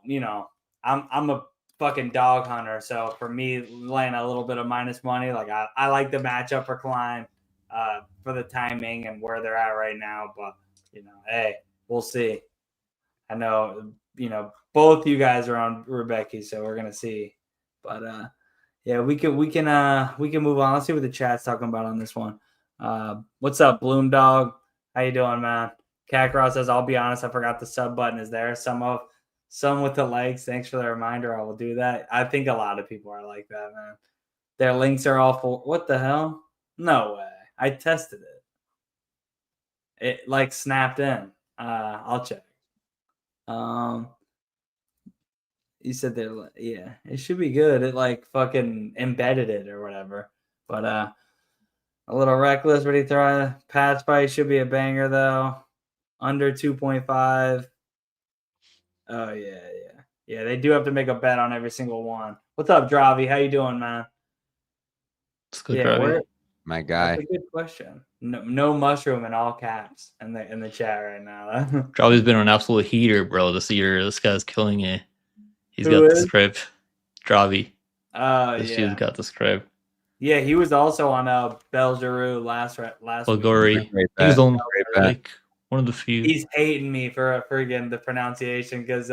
I'm a fucking dog hunter. So, for me, laying a little bit of minus money, like, I like the matchup for Klein for the timing and where they're at right now. But, hey, we'll see. I know, both you guys are on Rebecki, so we're going to see. But yeah, we can move on. Let's see what the chat's talking about on this one. What's up, Bloom Dog? How you doing, man? Kakarot says, "I'll be honest, I forgot the sub button is there. Some with the likes. Thanks for the reminder. I will do that." I think a lot of people are like that, man. Their links are all full. What the hell? No way. I tested it. It like snapped in. I'll check. You said that, yeah, it should be good. It like fucking embedded it or whatever. But a little reckless. What do you throw? Pass fight should be a banger though. Under 2.5. Oh yeah. They do have to make a bet on every single one. What's up, Dravi? How you doing, man? It's good, Dravi. My guy. That's a good question. No mushroom in all caps in the chat right now. Dravi's been an absolute heater, bro. This year, this guy's killing it. He's got the script. Dravi. This dude's got the script. Yeah, he was also on Belgiru last. Bulgari. He was on One of the few. He's hating me for again the pronunciation because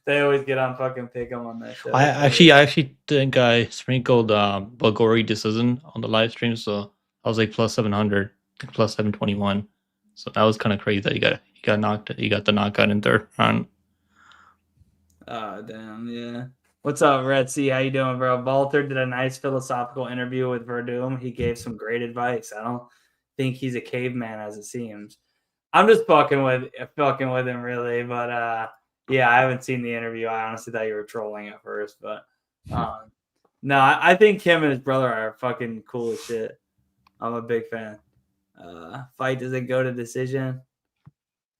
they always get on fucking Pickem on that show. I actually think I sprinkled Bulgari decision on the live stream, so I was like plus 700, plus 721. So that was kind of crazy that he got the knockout in third round. Oh damn, yeah. What's up, Red C? How you doing, bro? Walter did a nice philosophical interview with Verdum. He gave some great advice. I don't think he's a caveman as it seems. I'm just fucking with him, really. But yeah, I haven't seen the interview. I honestly thought you were trolling at first, but no, I think him and his brother are fucking cool as shit. I'm a big fan. Fight doesn't go to decision.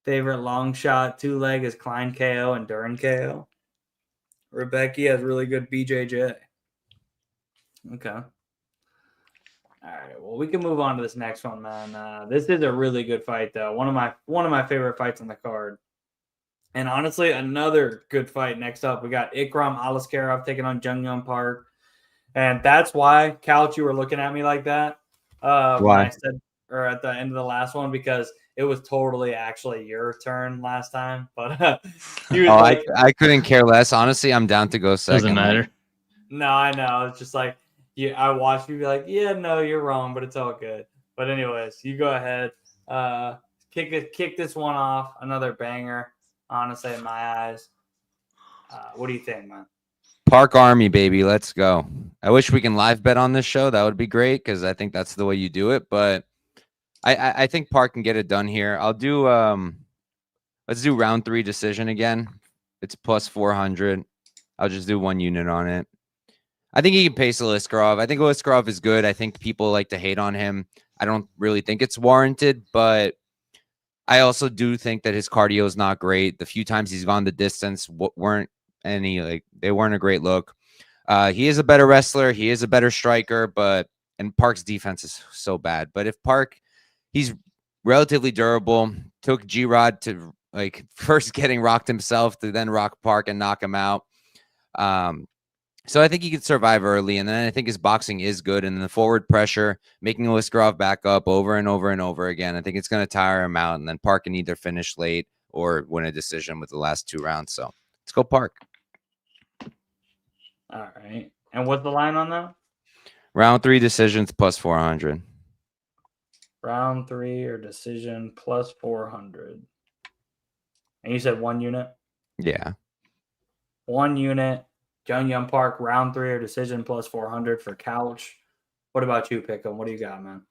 Favorite long shot 2-leg is Klein KO and Dern KO. Rebecki has really good BJJ. Okay. All right. Well, we can move on to this next one, man. This is a really good fight, though. One of my favorite fights on the card. And honestly, another good fight next up. We got Ikram Aliskerov taking on Jungyeon Park. And that's why, Couch, you were looking at me like that. When I said, or at the end of the last one, because it was totally actually your turn last time. But I couldn't care less. Honestly, I'm down to go second. Doesn't matter. No, I know. It's just like I watched you be like, yeah, no, you're wrong, but it's all good. But anyways, you go ahead. Kick this one off. Another banger, honestly, in my eyes. What do you think, man? Park Army, baby. Let's go. I wish we can live bet on this show. That would be great because I think that's the way you do it. But I think Park can get it done here. I'll do let's do round 3 decision again. It's plus 400. I'll just do 1 unit on it. I think he can pace Aliskerov. I think Aliskerov is good. I think people like to hate on him. I don't really think it's warranted, but I also do think that his cardio is not great. The few times he's gone the distance weren't a great look. He is a better wrestler. He is a better striker, and Park's defense is so bad. But if Park, he's relatively durable, took G-Rod to first getting rocked himself to then rock Park and knock him out. So I think he could survive early, and then I think his boxing is good, and then the forward pressure, making Aliskerov back up over and over and over again, I think it's going to tire him out, and then Park can either finish late or win a decision with the last 2 rounds. So let's go Park. All right. And what's the line on that? Round 3 decisions plus 400. Round 3 or decision plus 400. And you said 1 unit? Yeah. 1 unit. Jungyeon Park, round 3 or decision plus 400 for Couch. What about you, Pickem? What do you got, man?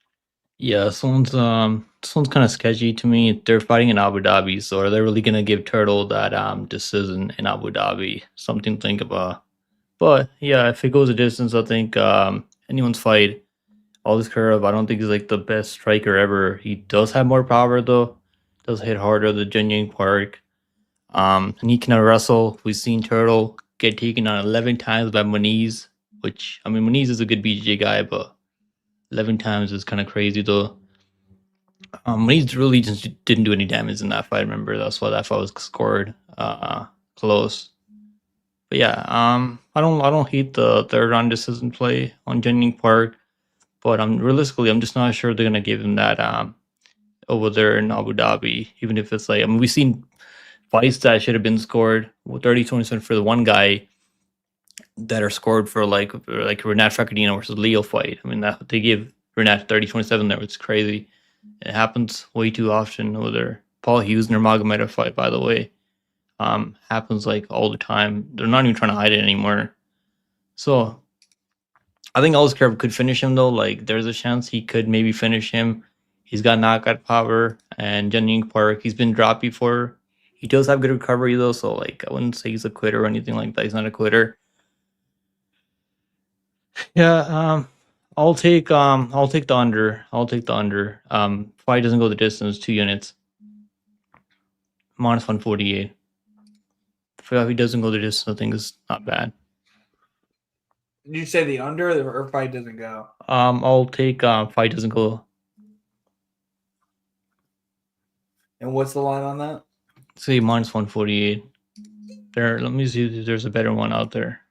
Yeah, this one's kind of sketchy to me. They're fighting in Abu Dhabi, so are they really gonna give Turtle that decision in Abu Dhabi? Something to think about. But yeah, if it goes a distance, I think anyone's fight. Aliskerov, I don't think he's like the best striker ever. He does have more power though. Does hit harder than Jungyeon Park. And he can wrestle. We've seen Turtle get taken on 11 times by Moniz, which, I mean, Moniz is a good BJJ guy, but 11 times is kind of crazy, though. Moniz really just didn't do any damage in that fight, remember? That's why that fight was scored close. But yeah, I don't hate the third round decision play on Jungyeon Park, but realistically, I'm just not sure they're going to give him that over there in Abu Dhabi, even if it's like, I mean, we've seen fights that should have been scored 30-27 for the one guy that are scored for like Renat Fekadino versus Leo fight. I mean, that they give Renat 30-27 there, which is crazy. It happens way too often over there. Paul Hughes Nurmagomedov fight, by the way, happens like all the time. They're not even trying to hide it anymore. So I think Aliskerov could finish him though. Like there's a chance he could maybe finish him. He's got knockout power, and Jungyeon Park, he's been dropped before. He does have good recovery though, so like I wouldn't say he's a quitter or anything like that. He's not a quitter. Yeah, I'll take the under. I'll take the under. Fight doesn't go the distance, 2 units. Minus 148. If he doesn't go the distance, I think it's not bad. Did you say the under or fight doesn't go? I'll take fight doesn't go. And what's the line on that? Say minus 148. There, let me see if there's a better one out there.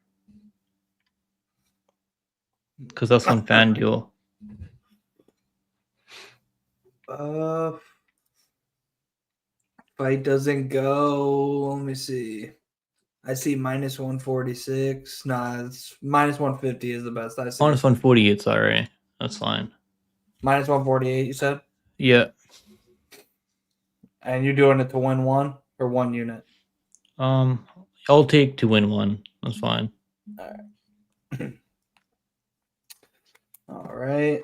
Because that's on FanDuel. Fight doesn't go. Let me see. I see minus 146. Nah, it's minus 150 is the best I see. Minus 148, sorry. That's fine. Minus 148, you said? Yeah. And you're doing it to win one or one unit? I'll take to win one. That's fine. All right. All right.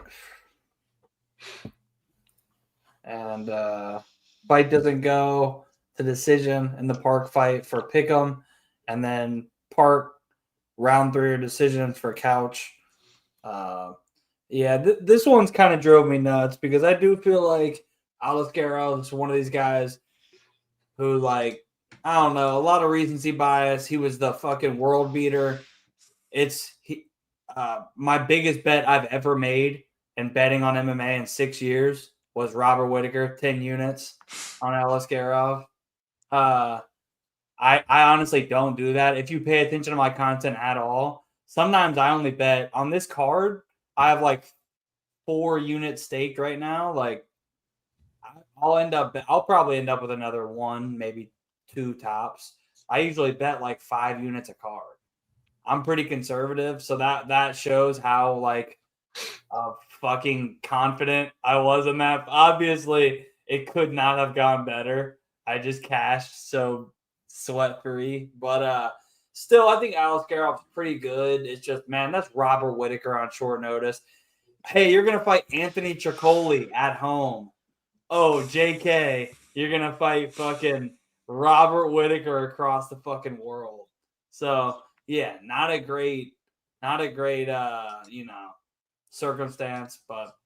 And fight doesn't go to decision in the Park fight for Pickem. And then Park round 3 or decision for Couch. This one's kind of drove me nuts because I do feel like Alaskarov is one of these guys who, like, I don't know, a lot of recency bias. He was the fucking world beater. My biggest bet I've ever made in betting on MMA in 6 years was Robert Whittaker, 10 units on Alaskarov. I honestly don't do that. If you pay attention to my content at all, sometimes I only bet on this card. I have like 4 units staked right now. Like I'll probably end up with another 1, maybe 2 tops. I usually bet like 5 units a card. I'm pretty conservative, so that shows how like fucking confident I was in that. Obviously, it could not have gone better. I just cashed so sweat free, but still, I think Alascarov's pretty good. It's just, man, that's Robert Whittaker on short notice. Hey, you're gonna fight Anthony Triccoli at home. Oh, JK, you're gonna fight fucking Robert Whittaker across the fucking world. So yeah, not a great circumstance, but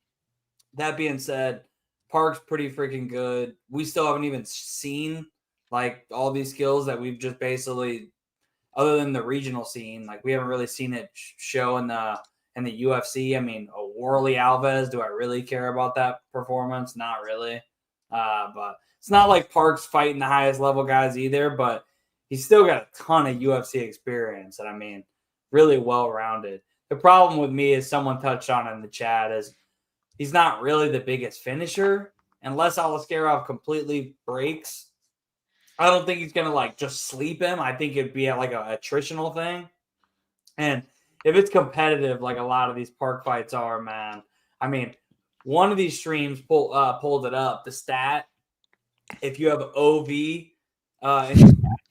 that being said, Park's pretty freaking good. We still haven't even seen like all these skills that we've just basically, other than the regional scene, like we haven't really seen it show in the UFC. I mean, Warley Alves, do I really care about that performance? Not really. But it's not like Park's fighting the highest level guys either, but he's still got a ton of UFC experience. And I mean, really well-rounded. The problem with me is someone touched on it in the chat is he's not really the biggest finisher. Unless Alaskarov completely breaks, I don't think he's going to like just sleep him. I think it'd be like a attritional thing. And if it's competitive, like a lot of these Park fights are, man. I mean, one of these streams pulled it up. The stat, if you have OV in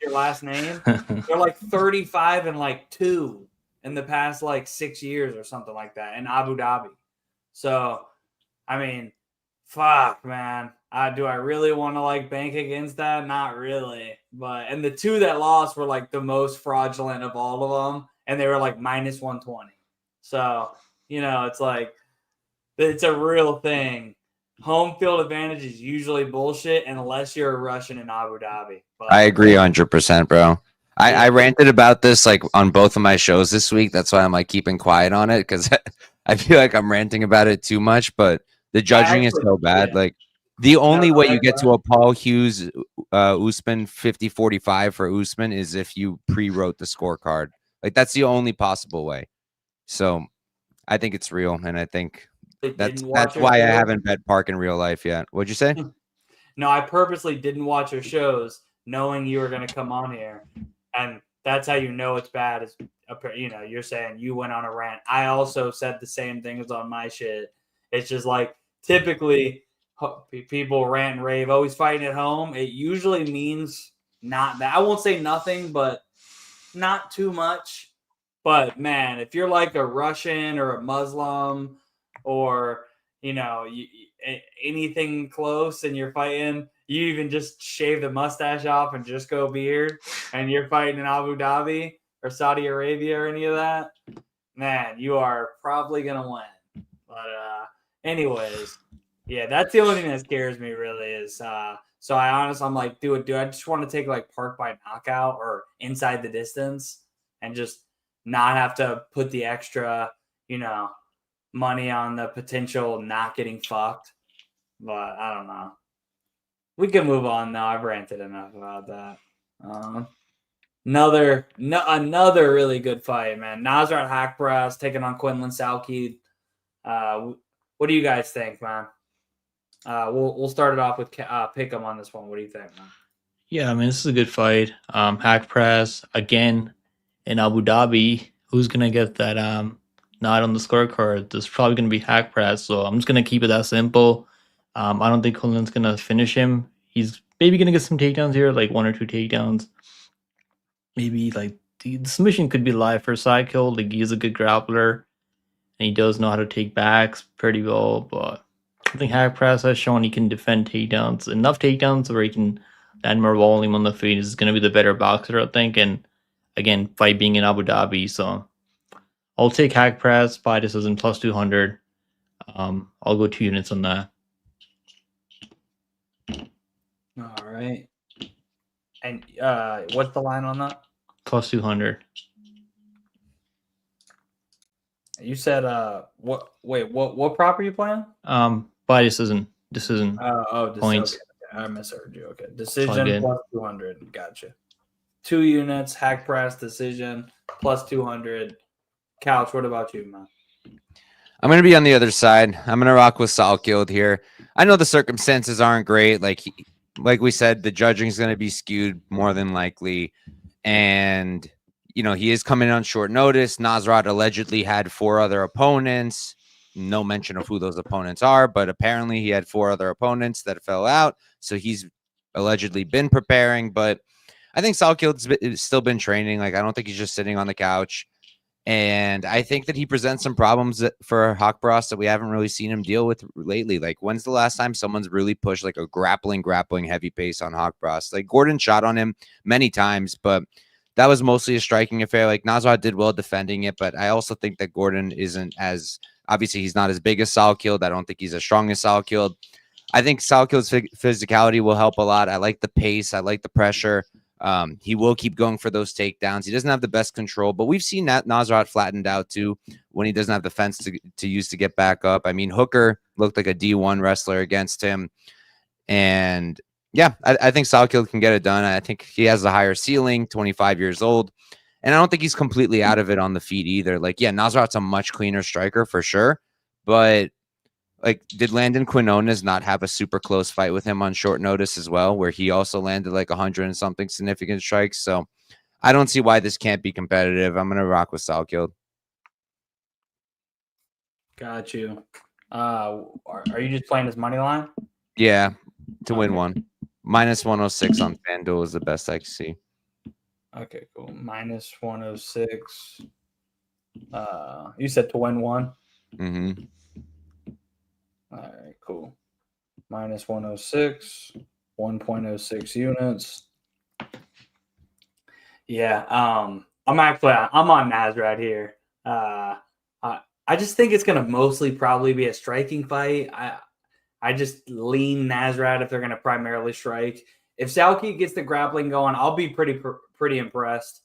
your last name, they're like 35 and like 2 in the past like 6 years or something like that in Abu Dhabi. So, I mean, fuck, man. Do I really want to like bank against that? Not really. And the 2 that lost were like the most fraudulent of all of them. And they were like minus 120. So, it's like, it's a real thing. Home field advantage is usually bullshit unless you're a Russian in Abu Dhabi. But I agree 100%, bro. I ranted about this like on both of my shows this week. That's why I'm like keeping quiet on it because I feel like I'm ranting about it too much. But the judging is so bad. Yeah. Like the only way you get to a Paul Hughes Usman 50-45 for Usman is if you pre-wrote the scorecard. Like that's the only possible way. So I think it's real, and I think that's why I haven't bet Park in real life yet. What'd you say? No, I purposely didn't watch your shows knowing you were going to come on here. And that's how you know it's bad. Is you're saying you went on a rant. I also said the same things on my shit. It's just like typically people rant and rave, always fighting at home. It usually means not that. I won't say nothing, but not too much. But man, if you're like a Russian or a Muslim or anything close and you're fighting, you even just shave the mustache off and just go beard, and you're fighting in Abu Dhabi or Saudi Arabia or any of that, man, you are probably gonna win. But anyways, yeah, that's the only thing that scares me really is so I'm like, do I just want to take like Park by knockout or inside the distance and just not have to put the extra, money on the potential not getting fucked? But I don't know. We can move on now. I've ranted enough about that. Another really good fight, man. Nasrat Hakparas taking on Quinlan Salkild. What do you guys think, man? We'll start it off with Pickem on this one. What do you think, man? Yeah, I mean, this is a good fight. Hack press again in Abu Dhabi. Who's gonna get that nod on the scorecard? There's probably gonna be hack press, so I'm just gonna keep it that simple. I don't think Quinlan's gonna finish him. He's maybe gonna get some takedowns here, like 1 or 2 takedowns. Maybe like the submission could be live for Salkild. Like he's a good grappler, and he does know how to take backs pretty well. But I think hack press has shown he can defend takedowns, enough takedowns where he can land more volume on the feet. Is going to be the better boxer, I think. And again, fight being in Abu Dhabi, so I'll take hack press by decision plus 200. I'll go 2 units on that. All right. And what's the line on that? Plus 200. You said what? Wait, what prop are you playing? By decision. Points. Okay. I misheard you. Okay, decision plus 200. Gotcha. 2 units, hack press, decision plus 200. Couch, what about you, man? I'm going to be on the other side. I'm going to rock with Salkild here. I know the circumstances aren't great. Like we said, the judging is going to be skewed more than likely. And, you know, he is coming on short notice. Nasrat allegedly had 4 other opponents. No mention of who those opponents are, but apparently he had 4 other opponents that fell out. So he's allegedly been preparing. But I think Salkild's still been training. Like, I don't think he's just sitting on the couch. And I think that he presents some problems for Haqparast that we haven't really seen him deal with lately. Like, when's the last time someone's really pushed like a grappling heavy pace on Haqparast? Like, Gordon shot on him many times, but that was mostly a striking affair. Like, Nasrat did well defending it, but I also think that Gordon isn't as, obviously he's not as big as Salkild. I don't think he's as strong as Salkild. I think Salkild's physicality will help a lot. I like the pace. I like the pressure. He will keep going for those takedowns. He doesn't have the best control, but we've seen that Nasrat flattened out too when he doesn't have the fence to use to get back up. I mean, Hooker looked like a D1 wrestler against him. And yeah, I think Salkild can get it done. I think he has a higher ceiling, 25 years old. And I don't think he's completely out of it on the feet either. Like, yeah, Nasrat's a much cleaner striker for sure. But like, did Landon Quinones not have a super close fight with him on short notice as well, where he also landed like 100 and something significant strikes? So I don't see why this can't be competitive. I'm going to rock with Salkild. Got you. Are you just playing his money line? Yeah, to win one. Minus 106 on FanDuel is the best I can see. Okay, cool. Minus 106. You said to win one? Mm-hmm. All right, cool. Minus 106, 1.06 units. Yeah, I'm on Nasrat here. I just think it's gonna mostly probably be a striking fight. I just lean Nasrat if they're gonna primarily strike. If Salkild gets the grappling going, I'll be pretty impressed.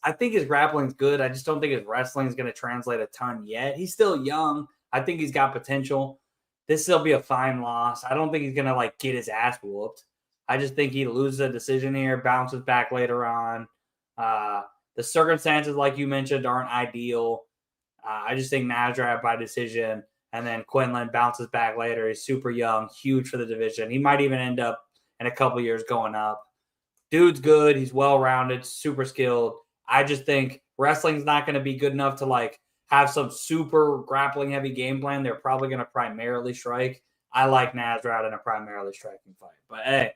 I think his grappling's good. I just don't think his wrestling is gonna translate a ton yet. He's still young. I think he's got potential. This will be a fine loss. I don't think he's going to like get his ass whooped. I just think he loses a decision here, bounces back later on. The circumstances, like you mentioned, aren't ideal. I just think Nasrat by decision, and then Quinlan bounces back later. He's super young, huge for the division. He might even end up in a couple years going up. Dude's good. He's well-rounded, super skilled. I just think wrestling's not going to be good enough to like have some super grappling heavy game plan. They're probably going to primarily strike. I like Nasrat in a primarily striking fight. But hey,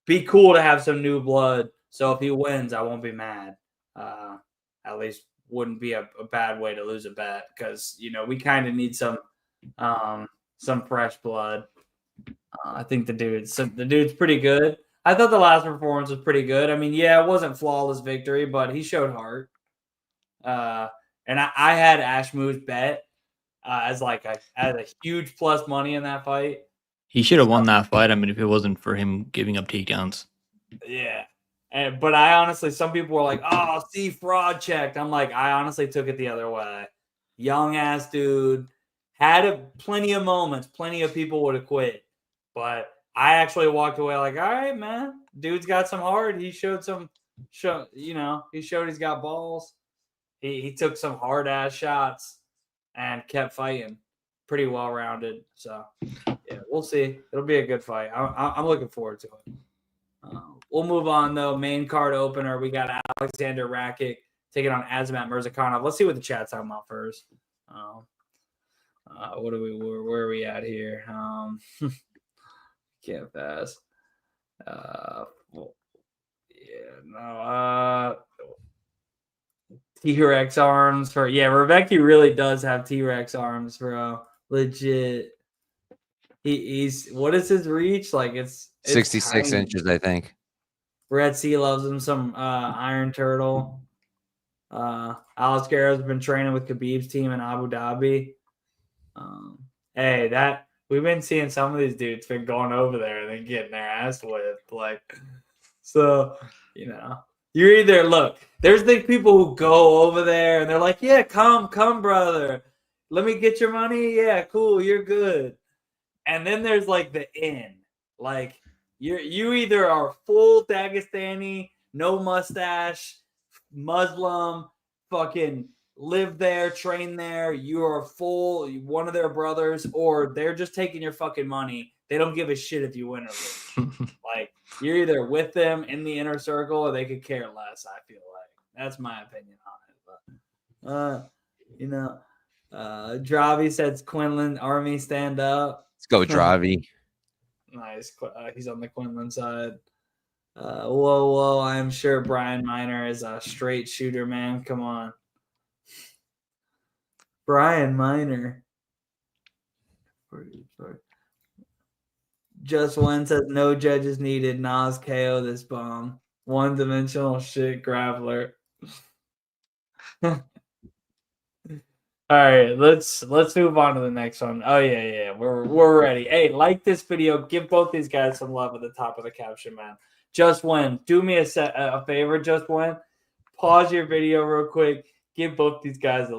be cool to have some new blood. So if he wins, I won't be mad. At least wouldn't be a bad way to lose a bet because, you know, we kind of need some fresh blood. I think the dude's pretty good. I thought the last performance was pretty good. I mean, yeah, it wasn't flawless victory, but he showed heart. And I had Ashmu's bet as a huge plus money in that fight. He should have won that fight. I mean, if it wasn't for him giving up takedowns. Yeah. But I honestly, some people were like, oh, see, fraud checked. I'm like, I honestly took it the other way. Young ass dude. Had plenty of moments. Plenty of people would have quit. But I actually walked away like, all right, man. Dude's got some heart. He showed he's got balls. He took some hard ass shots and kept fighting. Pretty well rounded. So yeah, we'll see. It'll be a good fight. I'm looking forward to it. We'll move on, though. Main card opener. We got Alexander Rakic taking on Azamat Murzakonov. Let's see what the chat's talking about first. Where are we at here? Can't pass. T-Rex arms for Rebecki really does have T-Rex arms, bro. Legit. He's what is his reach? Like it's 66 tiny. inches, I think. Red Sea loves him some Iron Turtle. Alex Guerrero's been training with Khabib's team in Abu Dhabi. We've been seeing some of these dudes been going over there and then getting their ass whipped. You're either there's the people who go over there and they're like, yeah, come, brother. Let me get your money. Yeah, cool, you're good. And then there's like the in. Like you either are full Dagestani, no mustache, Muslim, fucking live there, train there, you are full one of their brothers, or they're just taking your fucking money. They don't give a shit if you win or lose. Like you're either with them in the inner circle or they could care less, I feel like. That's my opinion on it. But Dravi says Quinlan Army stand up. Let's go, Dravi. Nice. He's on the Quinlan side. Whoa. I'm sure Brian Miner is a straight shooter, man. Come on. Brian Miner. Just one says no judges needed. Nas KO this bomb. One-dimensional shit grappler. All right, let's move on to the next one. Oh yeah, we're ready. Hey, like this video, give both these guys some love at the top of the caption, man. Just Win, do me a favor. Just Win, pause your video real quick. Give both these guys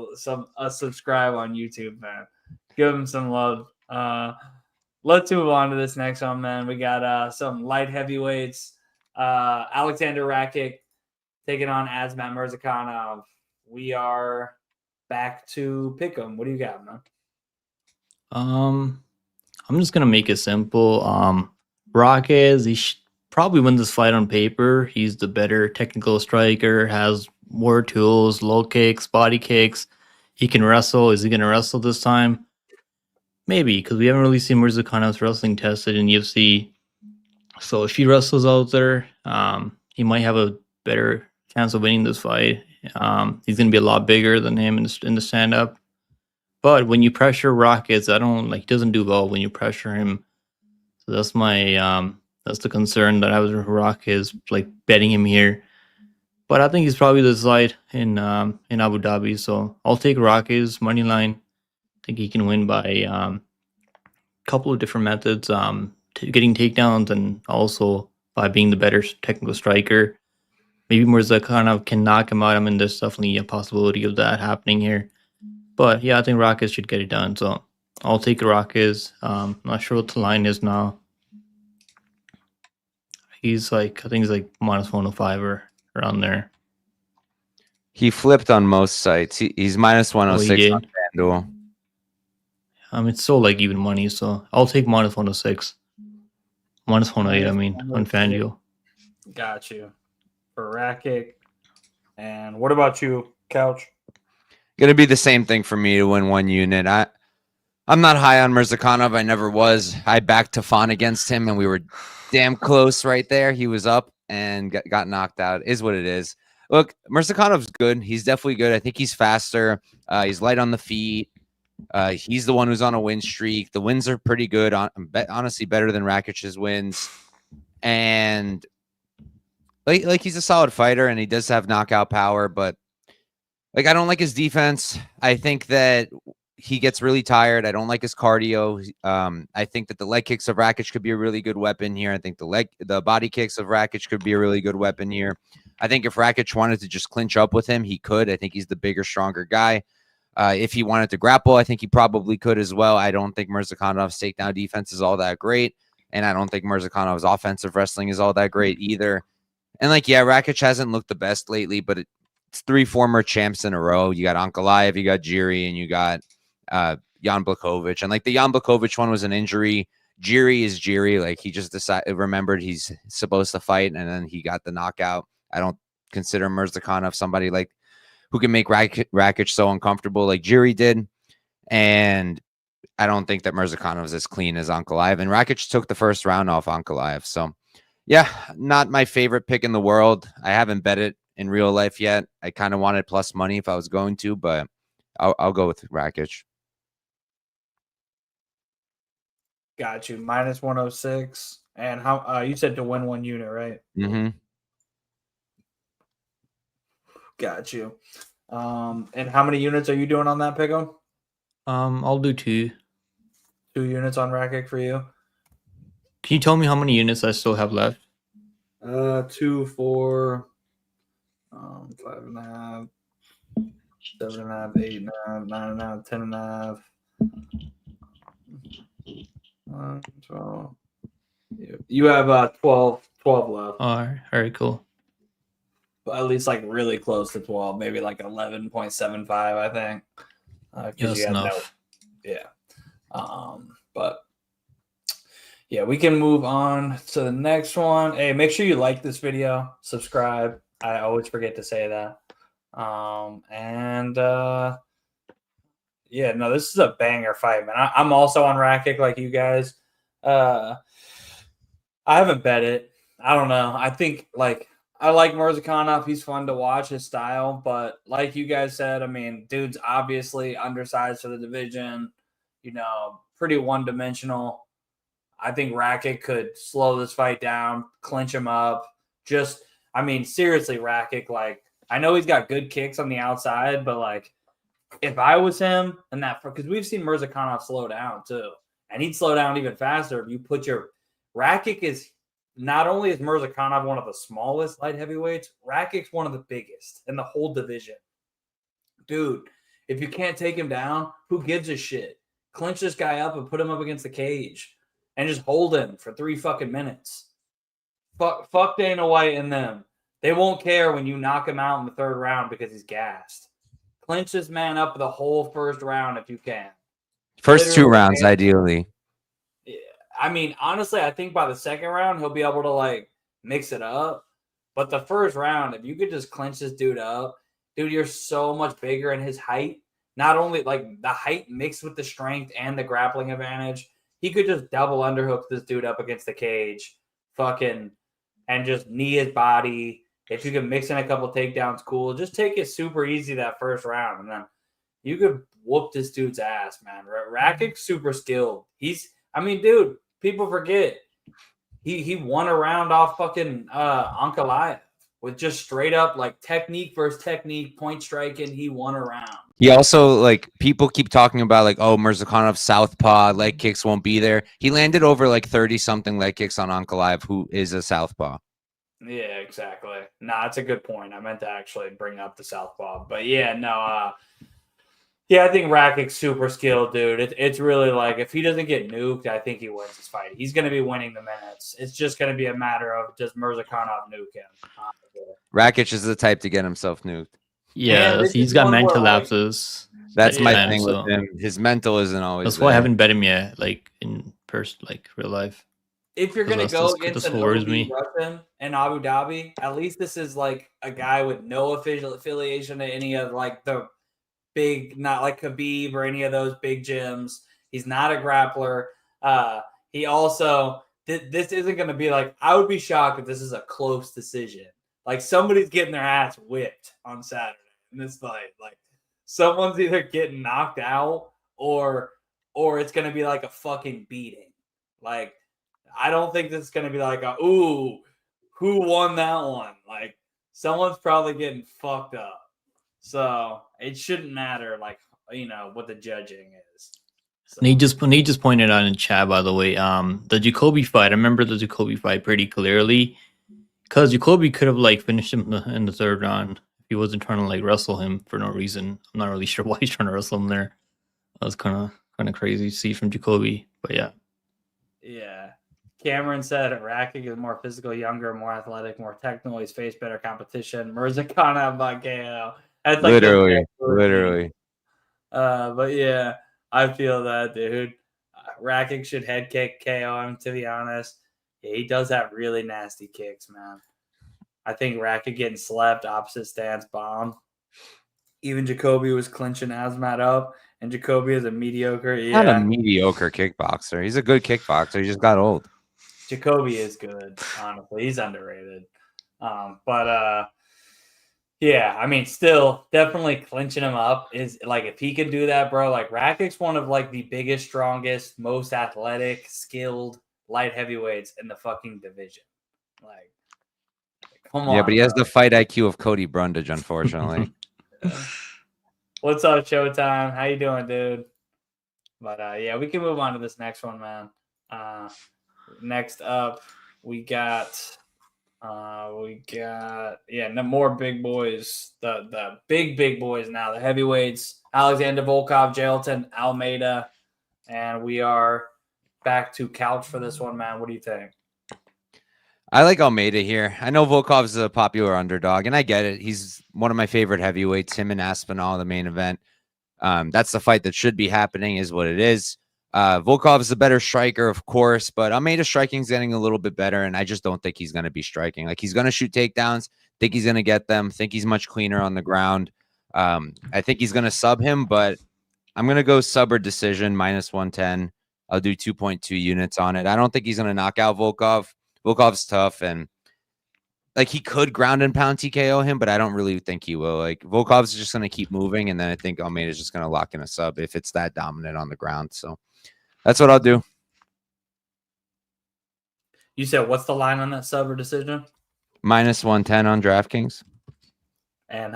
a subscribe on YouTube, man. Give them some love. Let's move on to this next one, man. We got some light heavyweights. Alexander Rakic taking on Azamat Murzakonov. We are back to Pickem. What do you got, man? I'm just gonna make it simple. Rakic, probably win this fight on paper. He's the better technical striker, has more tools, low kicks, body kicks. He can wrestle. Is he gonna wrestle this time? Maybe, because we haven't really seen Murzakonov's wrestling tested in UFC. So if he wrestles out there, he might have a better chance of winning this fight. He's going to be a lot bigger than him in the stand-up. But when you pressure Rakic, he doesn't do well when you pressure him. So that's that's the concern that I was with Rakic, betting him here. But I think he's probably the side in Abu Dhabi. So I'll take Rakic's money line. I think he can win by a couple of different methods, getting takedowns and also by being the better technical striker. Maybe Murzakonov can knock him out. I mean, there's definitely a possibility of that happening here. But yeah, I think Rakic should get it done. So I'll take Rakic. Not sure what the line is now. I think he's minus 105 or around there. He flipped on most sites. He's minus 106 on FanDuel. It's so even money, so I'll take minus 106. Minus 108, on FanDuel. Got you. For Rakic. And what about you, Couch? Gonna be the same thing for me to win one unit. I'm not high on Murzakonov. I never was. I backed Tafon against him, and we were damn close right there. He was up and got knocked out. Is what it is. Look, Murzakonov's good. He's definitely good. I think he's faster. He's light on the feet. He's the one who's on a win streak. The wins are pretty good. Honestly, better than Rakic's wins. And he's a solid fighter, and he does have knockout power. But I don't like his defense. I think that he gets really tired. I don't like his cardio. I think that the leg kicks of Rakic could be a really good weapon here. I think the body kicks of Rakic could be a really good weapon here. I think if Rakic wanted to just clinch up with him, he could. I think he's the bigger, stronger guy. If he wanted to grapple, I think he probably could as well. I don't think Murzakonov's takedown defense is all that great. And I don't think Murzakonov's offensive wrestling is all that great either. And Rakic hasn't looked the best lately, but it's 3 former champs in a row. You got Ankalaev, you got Jiri, and you got Jan Blachowicz. And the Jan Blachowicz one was an injury. Jiri is Jiri. Like, he just remembered he's supposed to fight, and then he got the knockout. I don't consider Murzakonov somebody like who can make Rakic so uncomfortable like Jiri did. And I don't think that Murzakonov is as clean as Ankalaev. And Rakic took the first round off Ankalaev. So, yeah, not my favorite pick in the world. I haven't bet it in real life yet. I kind of wanted plus money if I was going to, but I'll go with Rakic. Got you. Minus 106. And how you said to win 1 unit, right? Mm-hmm. Got you. And how many units are you doing on that Pickem? I'll do 2. 2 units on Rakic for you. Can you tell me how many units I still have left? 2, 4, 5.5, 7.5, 8.5, 9.5, 10.5. 12. You have 12 left. All right, cool. But at least like really close to 12, maybe like 11.75, I think. That's enough. But yeah, we can move on to the next one. Hey, make sure you like this video, subscribe. I always forget to say that. Yeah, no, this is a banger fight, man. I'm also on Rakic like you guys. I haven't bet it. I don't know. I think I like Murzakonov. He's fun to watch, his style. But like you guys said, I mean, dude's obviously undersized for the division. Pretty one-dimensional. I think Rakic could slow this fight down, clinch him up. Seriously, Rakic, I know he's got good kicks on the outside, but if I was him and because we've seen Murzakonov slow down too, and he'd slow down even faster if you put Rakic is not only is Murzakonov one of the smallest light heavyweights, Rakic's one of the biggest in the whole division. Dude, if you can't take him down, who gives a shit? Clinch this guy up and put him up against the cage and just hold him for 3 fucking minutes. Fuck Dana White and them. They won't care when you knock him out in the 3rd round because he's gassed. Clinch this man up the whole 1st round if you can. First 2 rounds, ideally. Yeah. Honestly, I think by the 2nd round, he'll be able to, mix it up. But the 1st round, if you could just clinch this dude up, dude, you're so much bigger in his height. Not only, the height mixed with the strength and the grappling advantage, he could just double underhook this dude up against the cage, and just knee his body. If you can mix in a couple takedowns, cool. Just take it super easy that 1st round, and then you could whoop this dude's ass, man. Rakic's super skilled. Dude, people forget he won a round off fucking Ankalaev with just straight up technique versus technique, point striking. He won a round. He also people keep talking about Murzakonov southpaw leg kicks won't be there. He landed over 30 something leg kicks on Ankalaev, who is a southpaw. Yeah, exactly. It's a good point. I meant to actually bring up the southpaw, but yeah, no. I think Rakic's super skilled, dude. It's really if he doesn't get nuked, I think he wins this fight. He's going to be winning the minutes. It's just going to be a matter of does Murzakonov nuke him. Rakic is the type to get himself nuked. Yeah, he's got mental lapses. That's my thing with him. His mental isn't always. That's why I haven't bet him yet, in person, real life. If you're going to go against an OD Russian in Abu Dhabi, at least this is a guy with no official affiliation to any of the big, not like Khabib or any of those big gyms. He's not a grappler. He also, this isn't going to be I would be shocked if this is a close decision. Somebody's getting their ass whipped on Saturday in this fight. Someone's either getting knocked out or it's going to be a fucking beating. I don't think this is going to be ooh, who won that one? Someone's probably getting fucked up. So it shouldn't matter, what the judging is. So. And he just pointed out in chat, by the way, the Jacoby fight. I remember the Jacoby fight pretty clearly because Jacoby could have finished him in the 3rd round if he wasn't trying to wrestle him for no reason. I'm not really sure why he's trying to wrestle him there. That was kind of crazy to see from Jacoby, but yeah. Yeah. Cameron said Rakic is more physical, younger, more athletic, more technical. He's faced better competition. Murzakonov by KO. That's literally. But yeah, I feel that, dude. Rakic should head kick KO him, to be honest. Yeah, he does have really nasty kicks, man. I think Rakic getting slept, opposite stance, bomb. Even Jacoby was clinching Asmat up, and Jacoby is a mediocre. Not a Yeah, mediocre kickboxer. He's a good kickboxer. He just got old. Jacoby is good, honestly. He's underrated. But yeah, I mean, still definitely clinching him up is like, if he can do that, bro, like Rakic's one of like the biggest, strongest, most athletic, skilled light heavyweights in the fucking division. Like, come on. Yeah, but he has bro. the fight IQ of Cody Brundage, unfortunately. What's up, Showtime? How you doing, dude? But yeah, we can move on to this next one, man. Next up, we got no more big boys. The big boys now, the heavyweights. Alexander Volkov, Jailton, Almeida, and we are back to couch for this one, man. What do you think? I like Almeida here. I know Volkov's a popular underdog, and I get it. He's one of my favorite heavyweights. Him and Aspinall, the main event. That's the fight that should be happening, is what it is. Volkov's the better striker, of course, but Almeida's striking's getting a little bit better, and I just don't think he's going to be striking. Like, he's going to shoot takedowns. Think he's going to get them. Think he's much cleaner on the ground. I think he's going to sub him, but I'm going to go sub or decision, -110. I'll do 2.2 units on it. I don't think he's going to knock out Volkov. Volkov's tough, and like, he could ground and pound TKO him, but I don't really think he will. Like, Volkov's just going to keep moving, and then I think Almeida's just going to lock in a sub if it's that dominant on the ground. So that's what I'll do. You said, what's the line on that sub or decision? -110 on DraftKings. And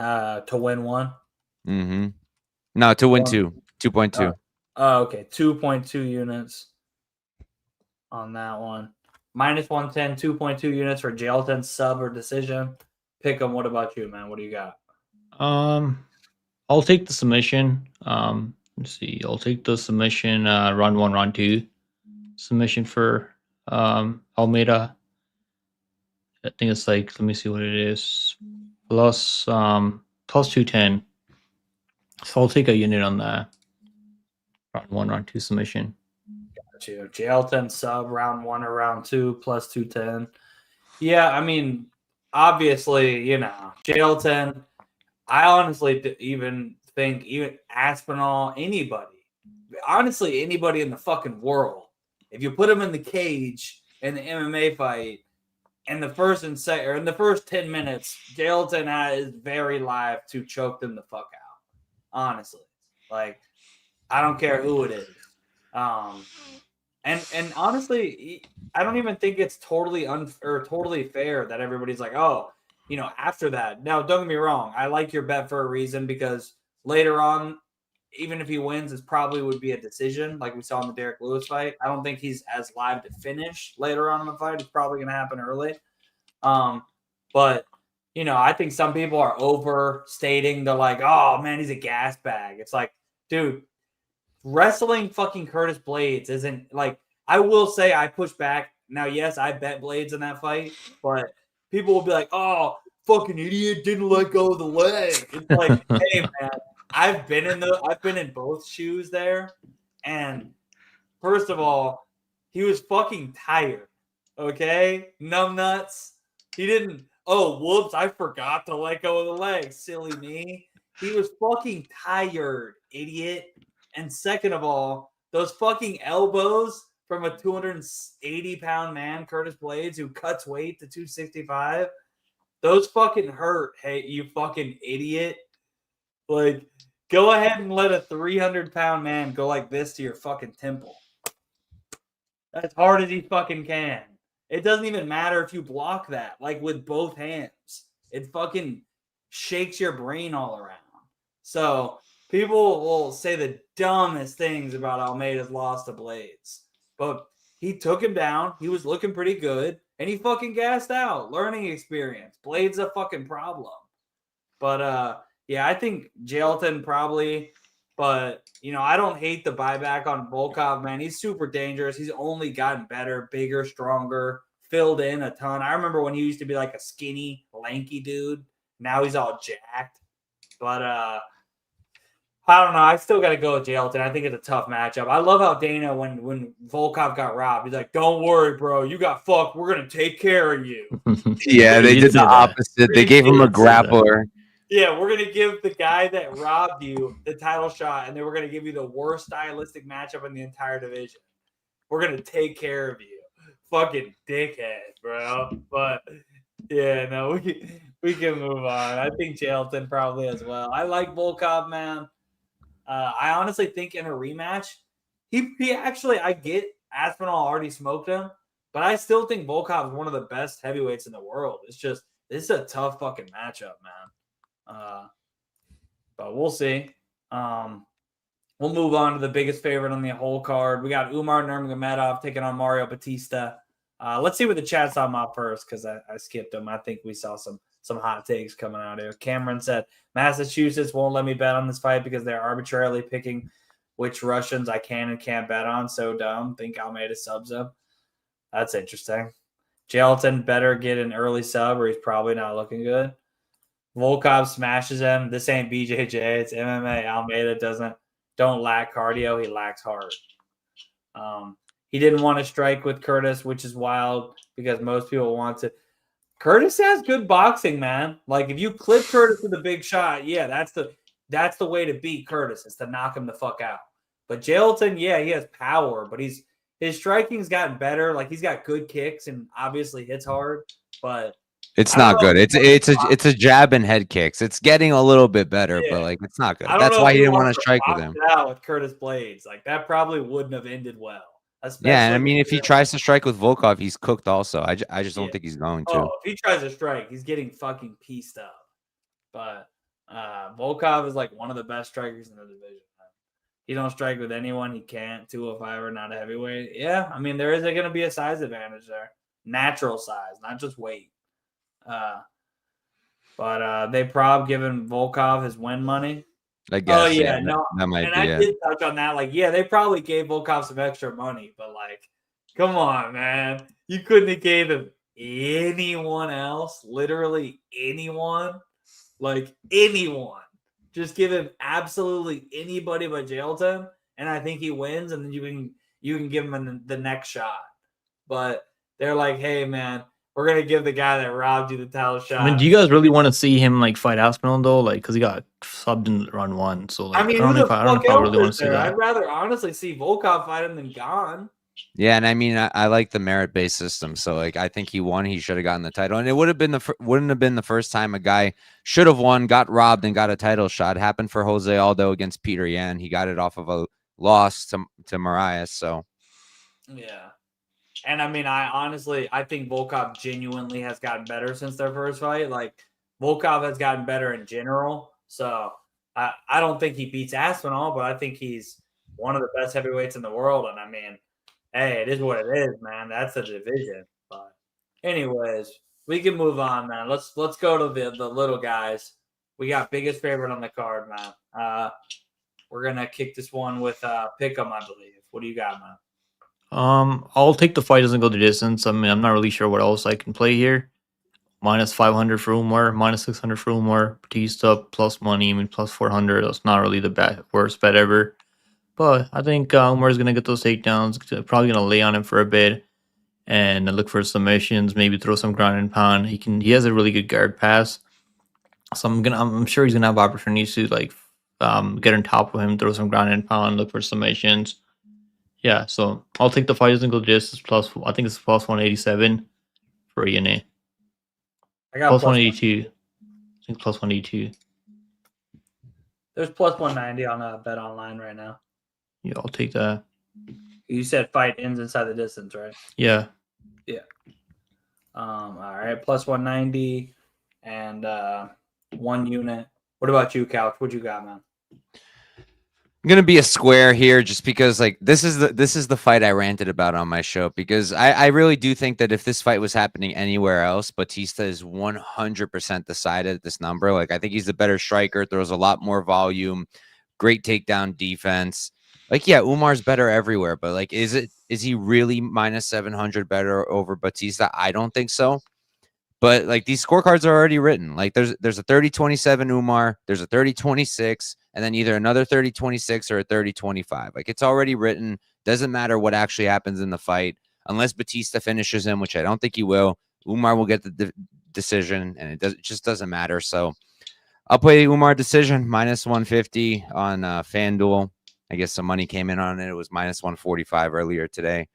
to win one? Mm-hmm. No, to win 2.2. Oh, okay. 2.2 units on that one. -110, 2.2 units for Jailton, sub or decision. Pick 'em. What about you, man? What do you got? I'll take the submission. Let's see. I'll take the submission. Round 1, round 2 submission for Almeida. I think it's like, let me see what it is. Plus 210. So I'll take a unit on that. Round 1, round 2 submission. Got you. Jailton sub round 1 or round 2 plus 210. Yeah, I mean, obviously, Jailton. I honestly even think Aspinall, anybody in the fucking world, if you put him in the cage in the MMA fight, in the first and second, or in the first 10 minutes, Jailton is very live to choke them the fuck out. Honestly, like, I don't care who it is. And honestly, I don't even think it's totally unfair or totally fair that everybody's like, oh, after that. Now, don't get me wrong. I like your bet for a reason, because later on, even if he wins, it probably would be a decision like we saw in the Derek Lewis fight. I don't think he's as live to finish later on in the fight. It's probably going to happen early. But, I think some people are overstating. They're like, oh, man, he's a gas bag. It's like, dude, wrestling fucking Curtis Blades isn't like, I will say I push back. Now, yes, I bet Blades in that fight, but people will be like, oh, fucking idiot, didn't let go of the leg. It's like, hey, man, I've been in both shoes there. And first of all, he was fucking tired. Okay? Numbnuts. He didn't, oh, whoops, I forgot to let go of the leg. Silly me. He was fucking tired, idiot. And second of all, those fucking elbows from a 280-pound man, Curtis Blades, who cuts weight to 265, those fucking hurt. Hey, you fucking idiot. Like, go ahead and let a 300-pound man go like this to your fucking temple. As hard as he fucking can. It doesn't even matter if you block that, like, with both hands. It fucking shakes your brain all around. So people will say the dumbest things about Almeida's loss to Blades. But he took him down. He was looking pretty good. And he fucking gassed out. Learning experience. Blades a fucking problem. But, yeah, I think Jailton probably. But, I don't hate the buyback on Volkov, man. He's super dangerous. He's only gotten better, bigger, stronger, filled in a ton. I remember when he used to be like a skinny, lanky dude. Now he's all jacked. But, I don't know. I still got to go with Jailton. I think it's a tough matchup. I love how Dana, when Volkov got robbed, he's like, "Don't worry, bro. You got fucked. We're gonna take care of you." Yeah, they did the opposite. They gave him a grappler. Yeah, we're gonna give the guy that robbed you the title shot, and then we're gonna give you the worst stylistic matchup in the entire division. We're gonna take care of you, fucking dickhead, bro. But yeah, no, we can move on. I think Jailton probably as well. I like Volkov, man. I honestly think in a rematch, he actually, I get Aspinall already smoked him, but I still think Volkov is one of the best heavyweights in the world. It's just, this is a tough fucking matchup, man. But we'll see. We'll move on to the biggest favorite on the whole card. We got Umar Nurmagomedov taking on Mario Batista. Let's see what the chat's on about first, because I skipped them. I think we saw some hot takes coming out here. Cameron said, Massachusetts won't let me bet on this fight because they're arbitrarily picking which Russians I can and can't bet on. So dumb. Think Almeida subs him. That's interesting. Jailton better get an early sub or he's probably not looking good. Volkov smashes him. This ain't BJJ. It's MMA. Almeida don't lack cardio. He lacks heart. He didn't want to strike with Curtis, which is wild because most people want to. Curtis has good boxing, man. Like if you clip Curtis with a big shot, yeah, that's the way to beat Curtis is to knock him the fuck out. But Jailton, yeah, he has power, but his striking's gotten better. Like he's got good kicks and obviously hits hard, but it's not good. It's a jab and head kicks. It's getting a little bit better, but like it's not good. That's why he didn't want to strike with him. Out with Curtis Blades, like that probably wouldn't have ended well. Yeah, and I mean, if he tries to strike with Volkov, he's cooked also. I just don't think he's going to. Oh, if he tries to strike, he's getting fucking pieced up. But Volkov is like one of the best strikers in the division. He don't strike with anyone. He can't. 205 or not a heavyweight. Yeah, I mean, there is going to be a size advantage there. Natural size, not just weight. But they probably given Volkov his win money. I guess. Oh yeah, no, that might and be. I did touch on that. Like, yeah, they probably gave Volkov some extra money, but like, come on, man, you couldn't have gave him anyone else, literally anyone, like anyone. Just give him absolutely anybody but Jailton, and I think he wins, and then you can give him the next shot. But they're like, hey, man, we're gonna give the guy that robbed you the title shot. I mean, do you guys really want to see him like fight Aspinall though? Like, because he got subbed in round 1. So like, I mean, I don't know if I really want to see that. I'd rather honestly see Volkov fight him than Gane. Yeah, and I mean, I like the merit-based system. So like, I think he won. He should have gotten the title, and it wouldn't have been the first time a guy should have won, got robbed, and got a title shot. It happened for Jose Aldo against Peter Yan. He got it off of a loss to Marias. So yeah. And I mean, I think Volkov genuinely has gotten better since their first fight. Like, Volkov has gotten better in general. So I don't think he beats Aspinall, but I think he's one of the best heavyweights in the world. And I mean, hey, it is what it is, man. That's a division. But anyways, we can move on, man. Let's go to the little guys. We got biggest favorite on the card, man. We're gonna kick this one with Pickem, I believe. What do you got, man? I'll take the fight doesn't go the distance. I mean, I'm not really sure what else I can play here. Minus 500 for Umar, minus 600 for Umar. Batista plus money, I mean plus 400. That's not really the worst bet ever. But I think Umar's gonna get those takedowns. Probably gonna lay on him for a bit and look for submissions. Maybe throw some ground and pound. He has a really good guard pass. So I'm sure he's gonna have opportunities to like get on top of him, throw some ground and pound, look for submissions. Yeah, so I'll take the fight doesn't go distance plus. I think it's plus 187 for Inoue. I got plus 182. I think plus 182. There's plus 190 on Bet Online right now. Yeah, I'll take that. You said fight ends inside the distance, right? Yeah. Yeah. All right, plus 190 and 1 unit. What about you, Couch? What you got, man? I'm gonna be a square here just because like this is the fight I ranted about on my show, because I really do think that if this fight was happening anywhere else, Batista is 100% decided at this number. Like I think he's the better striker, throws a lot more volume, great takedown defense. Like yeah, Umar's better everywhere, but like is he really minus 700 better over Batista? I don't think so. But like these scorecards are already written. Like there's a 30-27 Umar, there's a 30-26, and then either another 30-26 or a 30-25. Like it's already written. Doesn't matter what actually happens in the fight, unless Batista finishes him, which I don't think he will. Umar will get the decision, and it just doesn't matter. So I'll play the Umar decision -150 on FanDuel. I guess some money came in on it. It was -145 earlier today,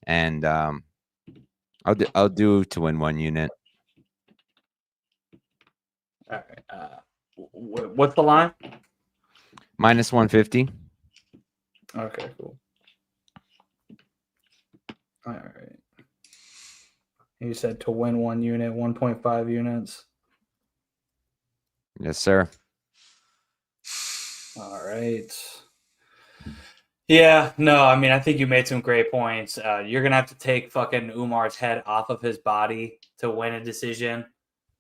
and I'll do to win 1 unit. All right. What's the line? -150. Okay, cool. All right. You said to win 1 unit, 1.5 units. Yes, sir. All right. Yeah, no, I mean, I think you made some great points. You're going to have to take fucking Umar's head off of his body to win a decision.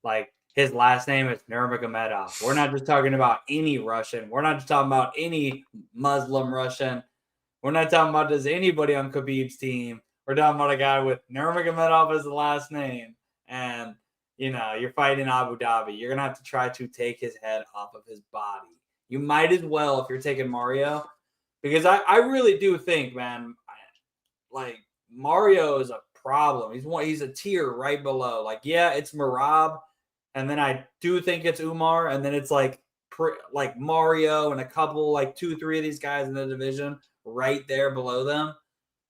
Like, his last name is Nurmagomedov. We're not just talking about any Russian. We're not just talking about any Muslim Russian. We're not talking about just anybody on Khabib's team. We're talking about a guy with Nurmagomedov as the last name. And, you know, you're fighting Abu Dhabi. You're going to have to try to take his head off of his body. You might as well if you're taking Mario. Because I really do think, man, like, Mario is a problem. He's a tier right below. Like, yeah, it's Merab. And then I do think it's Umar. And then it's like Mario and a couple, like 2-3 of these guys in the division right there below them.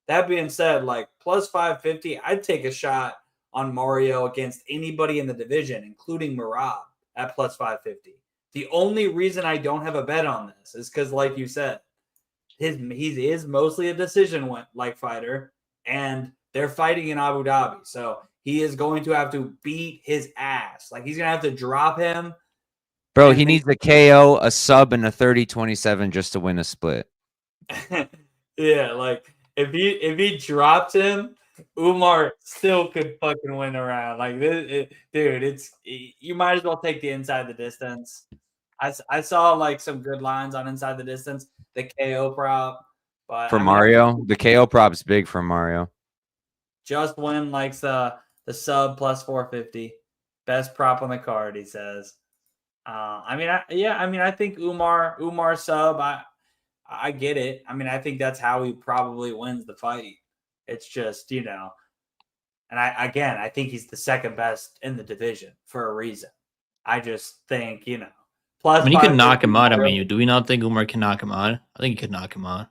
That being said, like plus 550, I'd take a shot on Mario against anybody in the division, including Merab at plus 550. The only reason I don't have a bet on this is because, like you said, he is mostly a decision like fighter, and they're fighting in Abu Dhabi. So he is going to have to beat his ass. Like he's going to have to drop him. Bro, he needs a KO, a sub, and a 30-27 just to win a split. Yeah, like if he drops him, Umar still could fucking win around. Like dude, you might as well take the inside the distance. I saw like some good lines on inside the distance, the KO prop, but for Mario, the KO prop's big for Mario. Just Win likes the sub plus 450, best prop on the card. He says. I think Umar sub. I get it. I mean, I think that's how he probably wins the fight. It's just, you know, and I think he's the second best in the division for a reason. I just think, you know, plus. I mean, he could knock him out. I mean, do we not think Umar can knock him out? I think he could knock him out.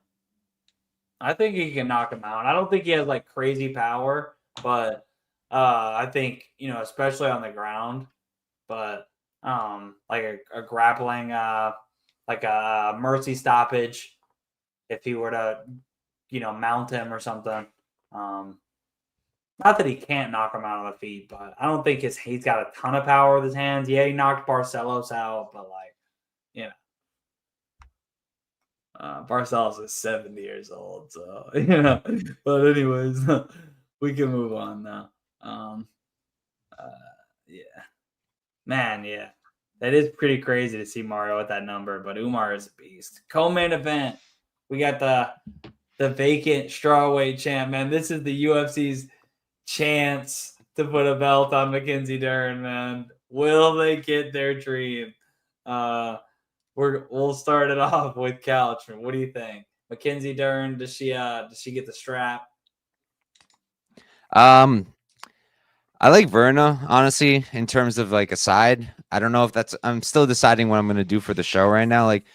I think he can knock him out. I don't think he has like crazy power, but I think, you know, especially on the ground, but like a grappling, like a mercy stoppage, if he were to, you know, mount him or something. Not that he can't knock him out on the feet, but I don't think he's got a ton of power with his hands. Yeah, he knocked Barcelos out, but like, you know, Barcelos is 70 years old, so you know. But anyways, we can move on now. Yeah, man, yeah. That is pretty crazy to see Mario at that number, but Umar is a beast. Co-main event, we got the vacant strawweight champ, man. This is the UFC's chance to put a belt on Mackenzie Dern, man. Will they get their dream? We'll start it off with Couch. What do you think? Mackenzie Dern, does she get the strap? I like Verna, honestly, in terms of like a side. I don't know if I'm still deciding what I'm going to do for the show right now. Like,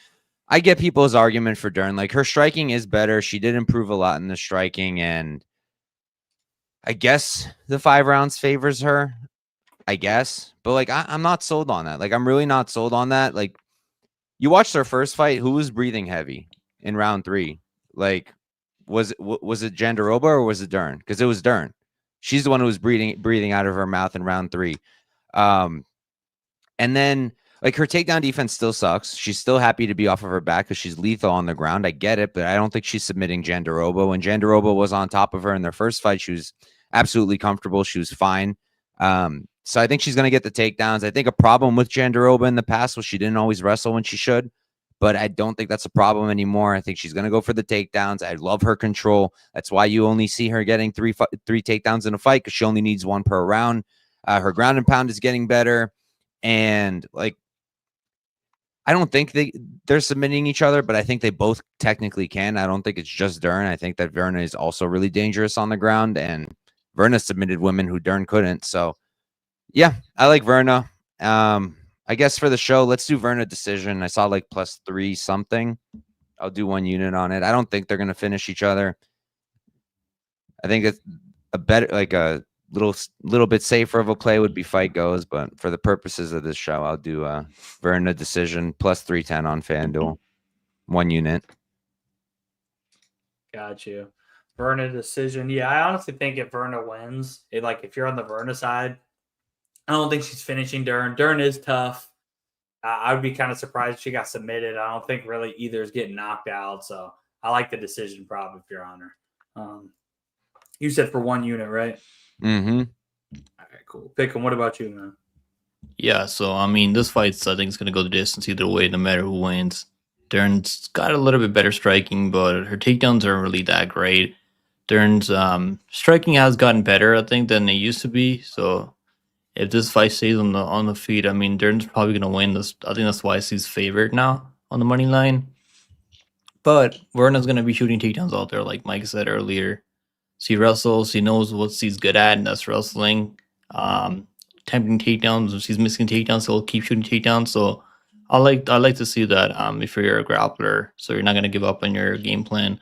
I get people's argument for Dern. Like, her striking is better. She did improve a lot in the striking, and I guess the 5 rounds favors her, I guess. But like, I'm not sold on that. Like, I'm really not sold on that. Like, you watched her first fight. Who was breathing heavy in round 3? Like, was it Jandiroba or was it Dern? Because it was Dern. She's the one who was breathing out of her mouth in round 3. And then, like, her takedown defense still sucks. She's still happy to be off of her back because she's lethal on the ground. I get it, but I don't think she's submitting Jandiroba. When Jandiroba was on top of her in their first fight, she was absolutely comfortable. She was fine. So I think she's going to get the takedowns. I think a problem with Jandiroba in the past was she didn't always wrestle when she should, but I don't think that's a problem anymore. I think she's going to go for the takedowns. I love her control. That's why you only see her getting three takedowns in a fight, because she only needs 1 per round. Her ground and pound is getting better, and like I don't think they're submitting each other, but I think they both technically can. I don't think it's just Dern. I think that Verna is also really dangerous on the ground, and Verna submitted women who Dern couldn't. So yeah, I like Verna. I guess for the show, let's do Verna decision. I saw like +3 something. I'll do 1 unit on it. I don't think they're gonna finish each other. I think it's a better, like a little bit safer of a play would be fight goes, but for the purposes of this show, I'll do Verna decision +310 on FanDuel, 1 unit. Got you. Verna decision. Yeah, I honestly think if Verna wins, if you're on the Verna side, I don't think she's finishing Dern. Dern is tough. I would be kind of surprised if she got submitted. I don't think really either is getting knocked out. So I like the decision prop if you're on her. You said for 1 unit, right? Mm-hmm. All right, cool. Pickem, what about you, man? Yeah, so I mean, this fight I think is going to go the distance either way, no matter who wins. Dern's got a little bit better striking, but her takedowns aren't really that great. Dern's striking has gotten better, I think, than it used to be. So if this fight stays on the feet, I mean, Dern's probably going to win this. I think that's why she's favored now on the money line. But Verna's going to be shooting takedowns out there, like Mike said earlier. She wrestles. She knows what she's good at, and that's wrestling. Attempting takedowns. If she's missing takedowns, she'll keep shooting takedowns. So I like to see that if you're a grappler, so you're not going to give up on your game plan.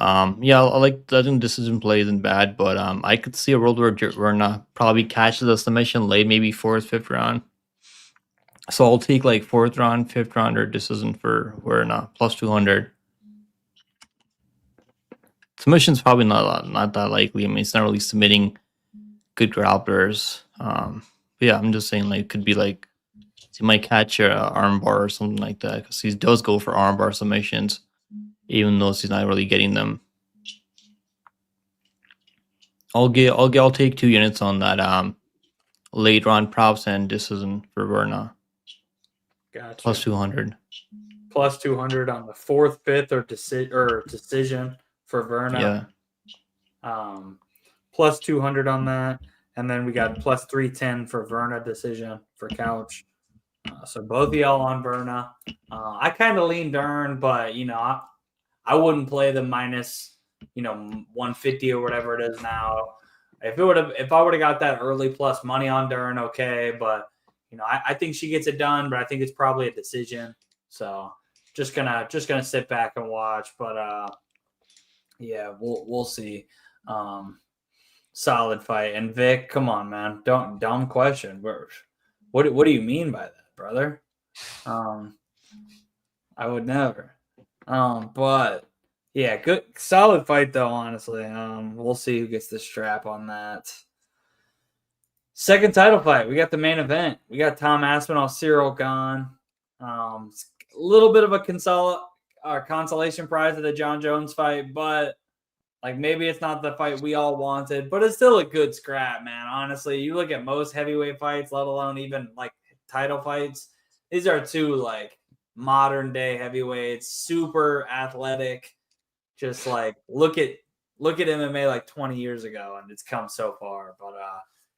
Yeah, I think decision play isn't bad, but I could see a world where Verna probably catches a submission late, maybe 4th, 5th round. So I'll take like 4th round, 5th round, or decision for Verna +200. Submission's probably not that likely. I mean, it's not really submitting good grapplers. But yeah, I'm just saying, like, it could be like she might catch a armbar or something like that, because she does go for armbar submissions, even though she's not really getting them. I'll take 2 units on that late round props and decision for Verna. Gotcha. +200. +200 on the 4th, 5th, or decision for Verna. Yeah. +200 on that, and then we got +310 for Verna decision for Couch. So both of y'all on Verna. I kind of lean Dern, but I wouldn't play the minus 150 or whatever it is now. If I would have got that early plus money on Dern, okay, but I think she gets it done, but I think it's probably a decision. So just gonna sit back and watch, but yeah, we'll see. Solid fight. And Vic, come on, man, dumb question. What do you mean by that, brother? I would never. But yeah, good, solid fight though. Honestly, we'll see who gets the strap on that. Second title fight, we got the main event. We got Tom Aspinall, Cyril Gane. A little bit of a consolation prize of the John Jones fight, but maybe it's not the fight we all wanted, but it's still a good scrap, man. Honestly, you look at most heavyweight fights, let alone even title fights. These are 2 modern day heavyweights, super athletic. Just look at MMA 20 years ago, and it's come so far. But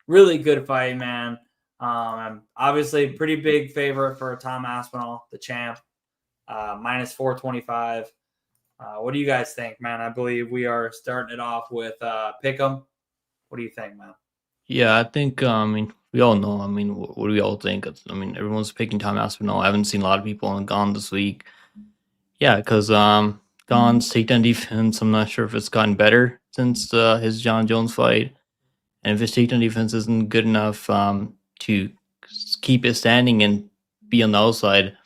really good fight, man. I'm obviously pretty big favorite for Tom Aspinall, the champ, -425. What do you guys think, man? I believe we are starting it off with Pickem. What do you think, man? Yeah, I think, I mean, we all know. I mean, what do we all think? I mean, everyone's picking Tom Aspinall. I haven't seen a lot of people on Gane this week. Yeah, because Gane's takedown defense, I'm not sure if it's gotten better since his John Jones fight. And if his takedown defense isn't good enough to keep it standing and be on the outside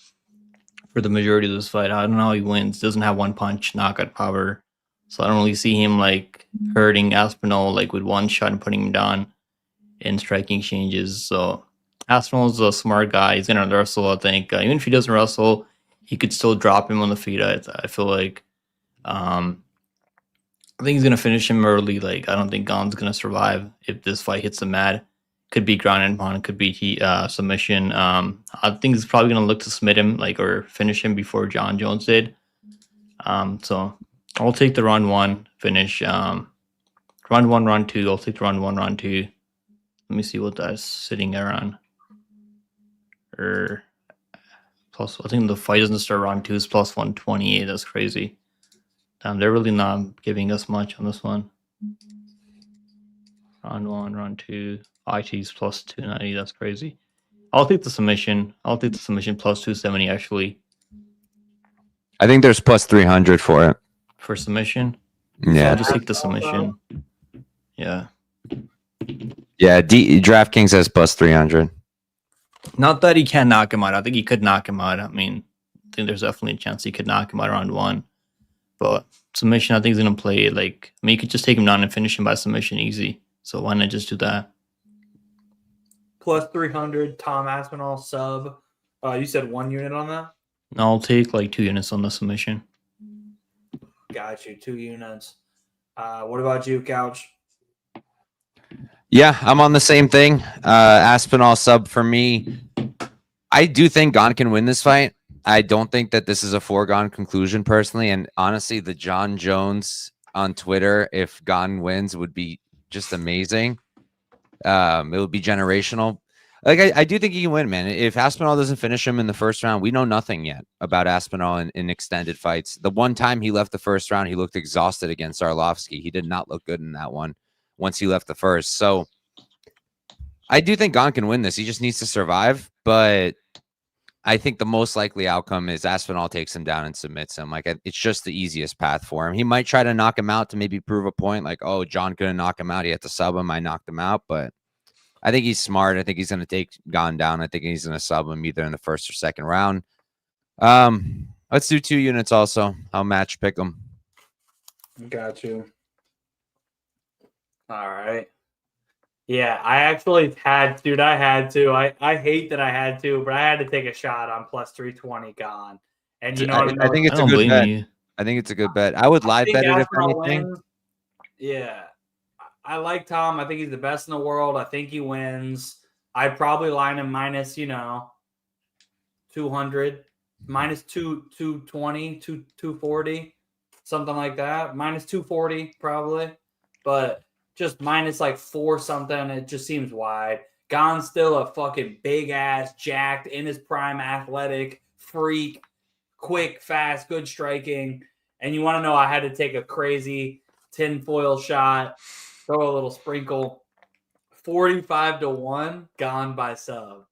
for the majority of this fight, I don't know how he wins. Doesn't have one punch knockout power. So I don't really see him hurting Aspinall with one shot and putting him down in striking exchanges. So Aspinall's a smart guy. He's gonna wrestle, I think. Even if he doesn't wrestle, he could still drop him on the feet. I feel like I think he's gonna finish him early. I don't think Gane's gonna survive if this fight hits the mat. Could be ground and pound, could be submission. I think he's probably gonna look to submit him or finish him before John Jones did. So I'll take the round 1 finish. Round 1, round 2. I'll take the round 1, round 2. Let me see what that's sitting around. Or plus, I think the fight doesn't start round 2 is plus 128. That's crazy. Damn, they're really not giving us much on this one. Round 1, round 2. IT's plus 290. That's crazy. I'll take the submission. I'll take the submission plus 270 actually. I think there's plus 300 for it. For submission? Yeah. I'll just take the submission. Yeah. Yeah, DraftKings has plus 300. Not that he can't knock him out. I think he could knock him out. I mean, I think there's definitely a chance he could knock him out round 1. But submission, I think he's going to play like... I mean, you could just take him down and finish him by submission easy. So why not just do that? Plus 300, Tom Aspinall sub. You said 1 unit on that? No, I'll take like 2 units on the submission. Got you, 2 units. What about you, Couch? Yeah, I'm on the same thing. Aspinall sub for me. I do think Gane can win this fight. I don't think that this is a foregone conclusion personally. And honestly, the John Jones on Twitter, if Gane wins, would be just amazing. It would be generational. Like I do think he can win, man. If Aspinall doesn't finish him in the first round, we know nothing yet about Aspinall in extended fights. The one time he left the first round, he looked exhausted against Arlovsky. He did not look good in that one once he left the first. So I do think Gane can win this. He just needs to survive. But I think the most likely outcome is Aspinall takes him down and submits him. Like, it's just the easiest path for him. He might try to knock him out to maybe prove a point. Like, oh, John couldn't knock him out. He had to sub him. I knocked him out. But I think he's smart. I think he's going to take Gane down. I think he's going to sub him either in the first or second round. Let's do 2 units also. I'll match pick them. Got you. All right. Yeah, I actually had to. I hate that I had to, but I had to take a shot on plus 320 Gane. And you know what I think it's a good bet. I think it's a good bet. I would live bet it if anything. Wins. Yeah. I like Tom. I think he's the best in the world. I think he wins. I'd probably line him minus, 200, minus 220, 240, something like that. Minus 240 probably. But just minus like 4 something. It just seems wide. Gane's still a fucking big ass, jacked, in his prime, athletic, freak, quick, fast, good striking. And you want to know, I had to take a crazy tinfoil shot. Throw a little sprinkle. 45-1 Gane by sub.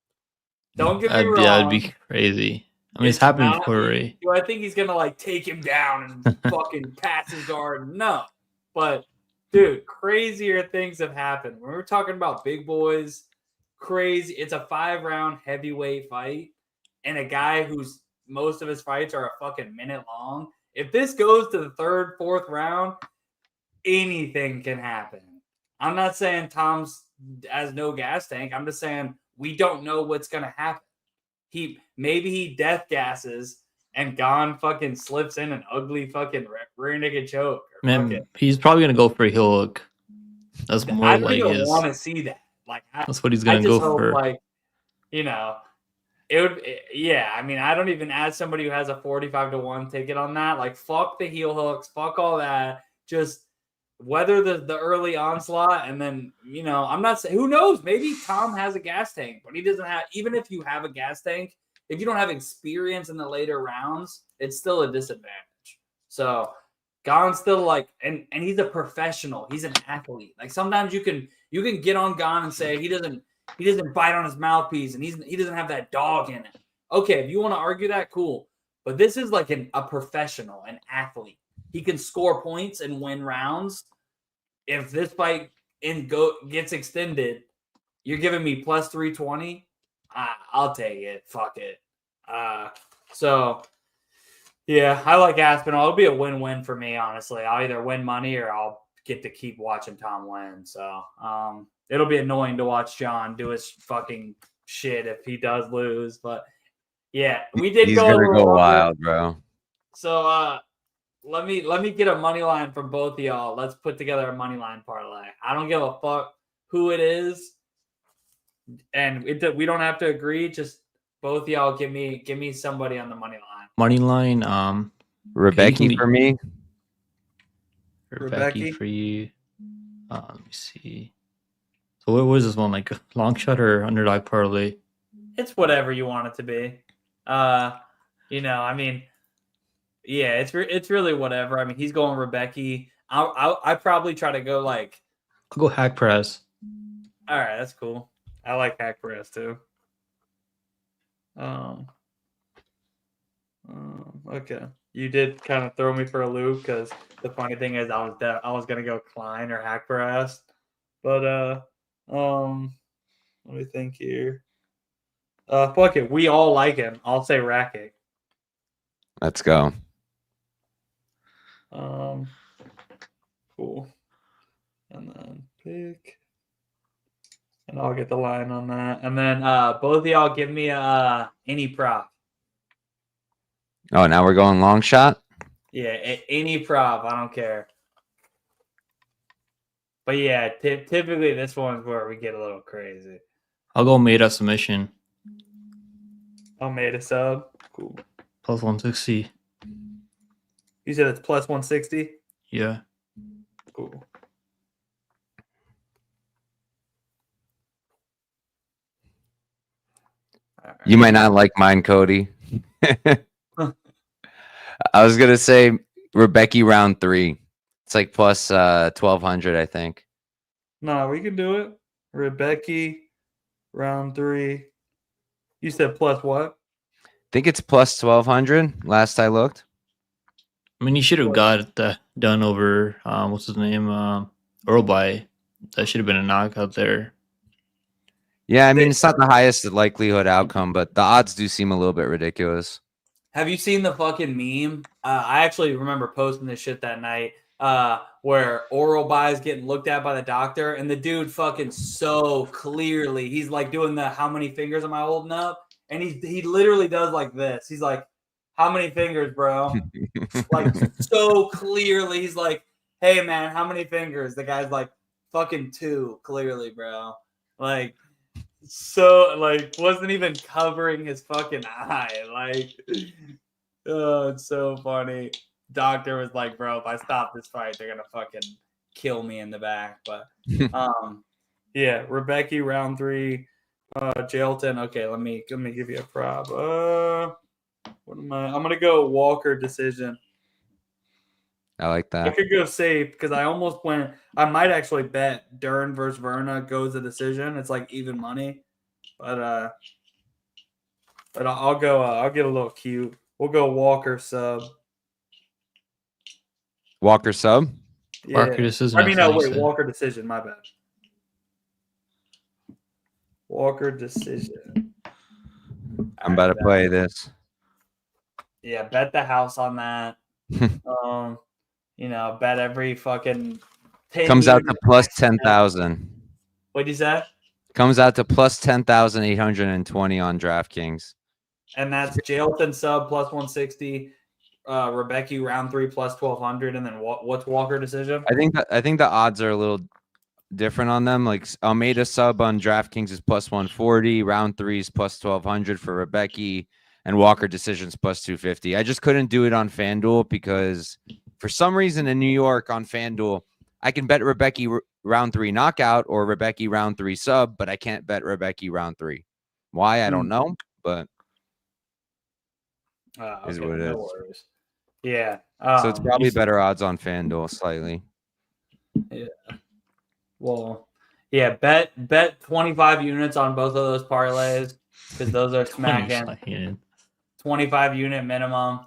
Don't get me wrong. That'd be crazy. I mean, it's happened before, right? Do I think he's gonna like take him down and fucking pass his guard? No. But dude, crazier things have happened. When we're talking about big boys, crazy. It's a 5-round heavyweight fight, and a guy who's most of his fights are a fucking minute long. If this goes to the 3rd, 4th round, anything can happen. I'm not saying Tom's has no gas tank. I'm just saying we don't know what's gonna happen. Maybe he death gasses and Gane fucking slips in an ugly fucking rear naked choke. Man, he's probably gonna go for a heel hook. That's more I like don't his. want to see that. Like that's what he's gonna go for. Like, it would. Yeah, I mean, I don't even ask somebody who has a 45-1 ticket on that. Like, fuck the heel hooks, fuck all that. Just weather the early onslaught, and then I'm not saying, who knows, maybe Tom has a gas tank, but he doesn't have. Even if you have a gas tank, if you don't have experience in the later rounds, it's still a disadvantage. So Gane's still like, and he's a professional, he's an athlete. Like, sometimes you can get on Gane and say he doesn't bite on his mouthpiece and he doesn't have that dog in it. Okay, if you want to argue that, cool, but this is like a professional, an athlete. He can score points and win rounds. If this fight gets extended, you're giving me plus 320. I'll take it. Fuck it. So yeah, I like Aspinall. It'll be a win-win for me, honestly. I'll either win money or I'll get to keep watching Tom win. So it'll be annoying to watch John do his fucking shit if he does lose. But yeah, we did. He's gonna go wild, bro. So let me get a money line from both of y'all. Let's put together a money line parlay. I don't give a fuck who it is, and we don't have to agree. Just both of y'all give me somebody on the money line. Money line. Rebecki for me. Rebecki for you. Let me see. So what was this one, like long shot or underdog parlay? It's whatever you want it to be. I mean, yeah, it's really whatever. I mean, he's going Rebecki. I probably try to go like. I'll go hack press. All right, that's cool. I like hack press too. Okay. You did kind of throw me for a loop because the funny thing is I was gonna go Klein or hack press, but let me think here. Fuck it, we all like him. I'll say Rakic. Let's go. Cool. And then pick. And I'll get the line on that. And then both of y'all give me any prop. Oh, now we're going long shot? Yeah, any prop. I don't care. But yeah, typically this one's where we get a little crazy. I'll go Almeida submission. Almeida sub. Cool. Plus 160. You said it's plus 160? Yeah. Cool. Right. You might not like mine, Cody. I was gonna say Rebecki round 3. It's like plus 1200, I think. No, we can do it. Rebecki round 3. You said plus what? I think it's plus 1200. Last I looked. I mean, you should have got that done over what's his name, Urlby. That should have been a knockout there. Yeah, I mean it's not the highest likelihood outcome, but the odds do seem a little bit ridiculous. Have you seen the fucking meme? I actually remember posting this shit that night where oral by is getting looked at by the doctor, and the dude fucking so clearly, he's like doing the how many fingers am I holding up? And he literally does like this. He's like, how many fingers, bro? Like so clearly, he's like, hey man, how many fingers? The guy's like, fucking 2, clearly, bro. Like, so like wasn't even covering his fucking eye. Like, oh, it's so funny. Doctor was like, bro, if I stop this fight, they're gonna fucking kill me in the back. But yeah, Rebecki round 3, Jailton. Okay, let me give you a prop. What am I? I'm gonna go Walker decision. I like that. I could go safe because I almost went. I might actually bet Dern versus Verna goes a decision. It's like even money, but I'll go. I'll get a little cute. We'll go Walker sub. Walker sub. Yeah. Walker decision. I mean, no, wait. Walker decision. My bad. Walker decision. I'm about to play this. Yeah, bet the house on that. Bet every fucking. Comes out to plus 10,000. What'd you say? Comes out to plus 10,820 on DraftKings. And that's Jailton sub plus 160, Rebecki round 3 plus 1200, and then what's Walker decision? I think the odds are a little different on them. Like Almeida sub on DraftKings is plus 140, round 3 is plus 1200 for Rebecki, and Walker decisions plus 250. I just couldn't do it on FanDuel because for some reason in New York on FanDuel, I can bet Rebecki round 3 knockout or Rebecki round 3 sub, but I can't bet Rebecki round 3. Why? I don't know, but is what it is. Worries. Yeah. So it's probably better odds on FanDuel slightly. Yeah. Well, yeah, bet 25 units on both of those parlays because those are smacking. 25 unit minimum.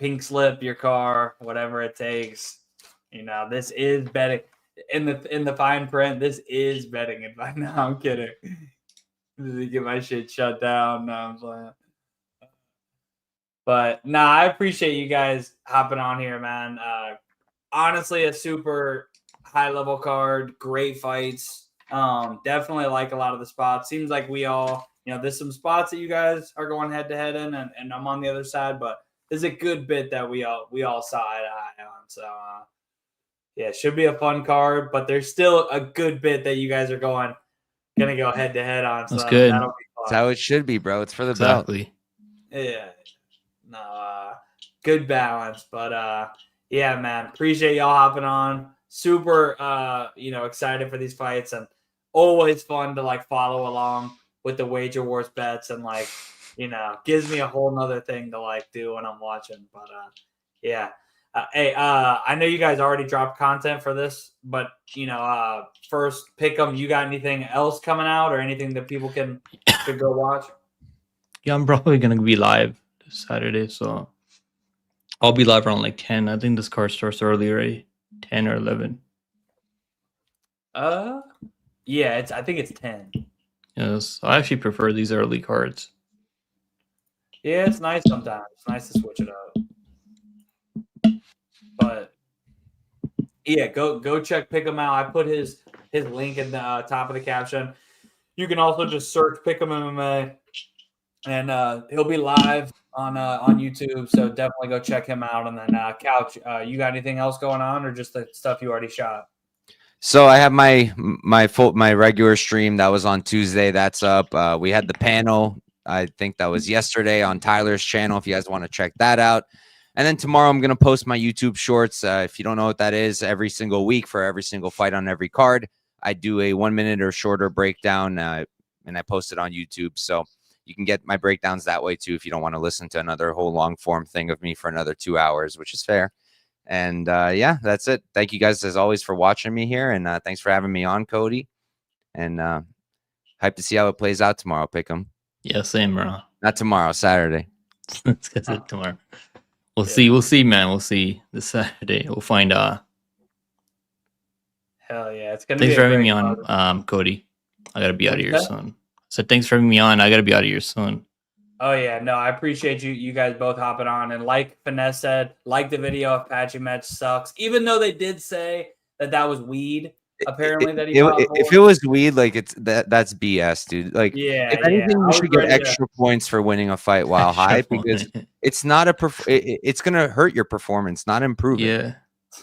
Pink slip your car, whatever it takes. This is betting in the fine print. This is betting advice. No, I'm kidding. Get my shit shut down. No, I'm playing. But I appreciate you guys hopping on here, man. Honestly, a super high level card, great fights. Definitely like a lot of the spots. Seems like we all, there's some spots that you guys are going head to head in, and I'm on the other side, but there's a good bit that we all saw eye to eye on. So yeah, it should be a fun card, but there's still a good bit that you guys are gonna go head to head on. So that's good. That'll be fun. That's how it should be, bro. It's for the exactly. belt. Yeah. No, good balance. But yeah, man, appreciate y'all hopping on. super, excited for these fights, and always fun to like follow along with the Wager Wars bets, and like, gives me a whole nother thing to like do when I'm watching. But yeah. Hey, I know you guys already dropped content for this, but first Pickem, you got anything else coming out or anything that people should go watch? Yeah, I'm probably gonna be live this Saturday, so I'll be live around like 10. I think this card starts early already, 10 or 11. Yeah, I think it's 10. Yes, I actually prefer these early cards. Yeah, it's nice sometimes. It's nice to switch it up. But yeah, go check Pickem out. I put his link in the top of the caption. You can also just search Pickem MMA, and he'll be live on YouTube. So definitely go check him out. And then Couch, you got anything else going on, or just the stuff you already shot? So I have my regular stream that was on Tuesday. That's up. We had the panel. I think that was yesterday on Tyler's channel. If you guys want to check that out. And then tomorrow I'm going to post my YouTube shorts. If you don't know what that is, every single week for every single fight on every card, I do a 1 minute or shorter breakdown, and I post it on YouTube. So you can get my breakdowns that way too if you don't want to listen to another whole long form thing of me for another 2 hours, which is fair. And yeah, that's it. Thank you guys as always for watching me here, and thanks for having me on, Cody. And hype to see how it plays out tomorrow. Pickem. Yeah, same, bro. Not tomorrow, Saturday. Let's get it tomorrow. We'll see, man. We'll see this Saturday. We'll find Hell yeah, it's gonna Thanks be for having me on, Cody. I gotta be out of here soon. So thanks for having me on. I gotta be out of here soon. Oh yeah, no, I appreciate you guys both hopping on. And like Finesse said, like the video of Patchy Match sucks. Even though they did say that was weed, apparently if it was weed, like that's BS, dude. Like, yeah, if anything, you should get extra points for winning a fight while high, because it's not it's gonna hurt your performance, not improve it.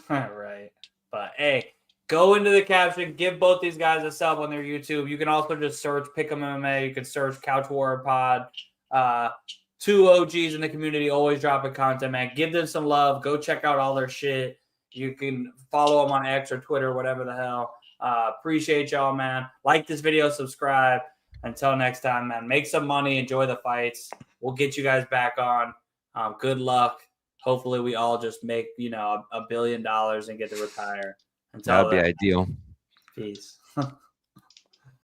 Yeah. Right. But hey, go into the caption, give both these guys a sub on their YouTube. You can also just search Pickem MMA. You can search Couch Warrior Pod. Two OGs in the community always dropping content, man. Give them some love. Go check out all their shit. You can follow them on X or Twitter, whatever the hell. Appreciate y'all, man. Like this video, subscribe. Until next time, man. Make some money. Enjoy the fights. We'll get you guys back on. Good luck. Hopefully, we all just make $1 billion and get to retire. Until that'd be ideal. Peace.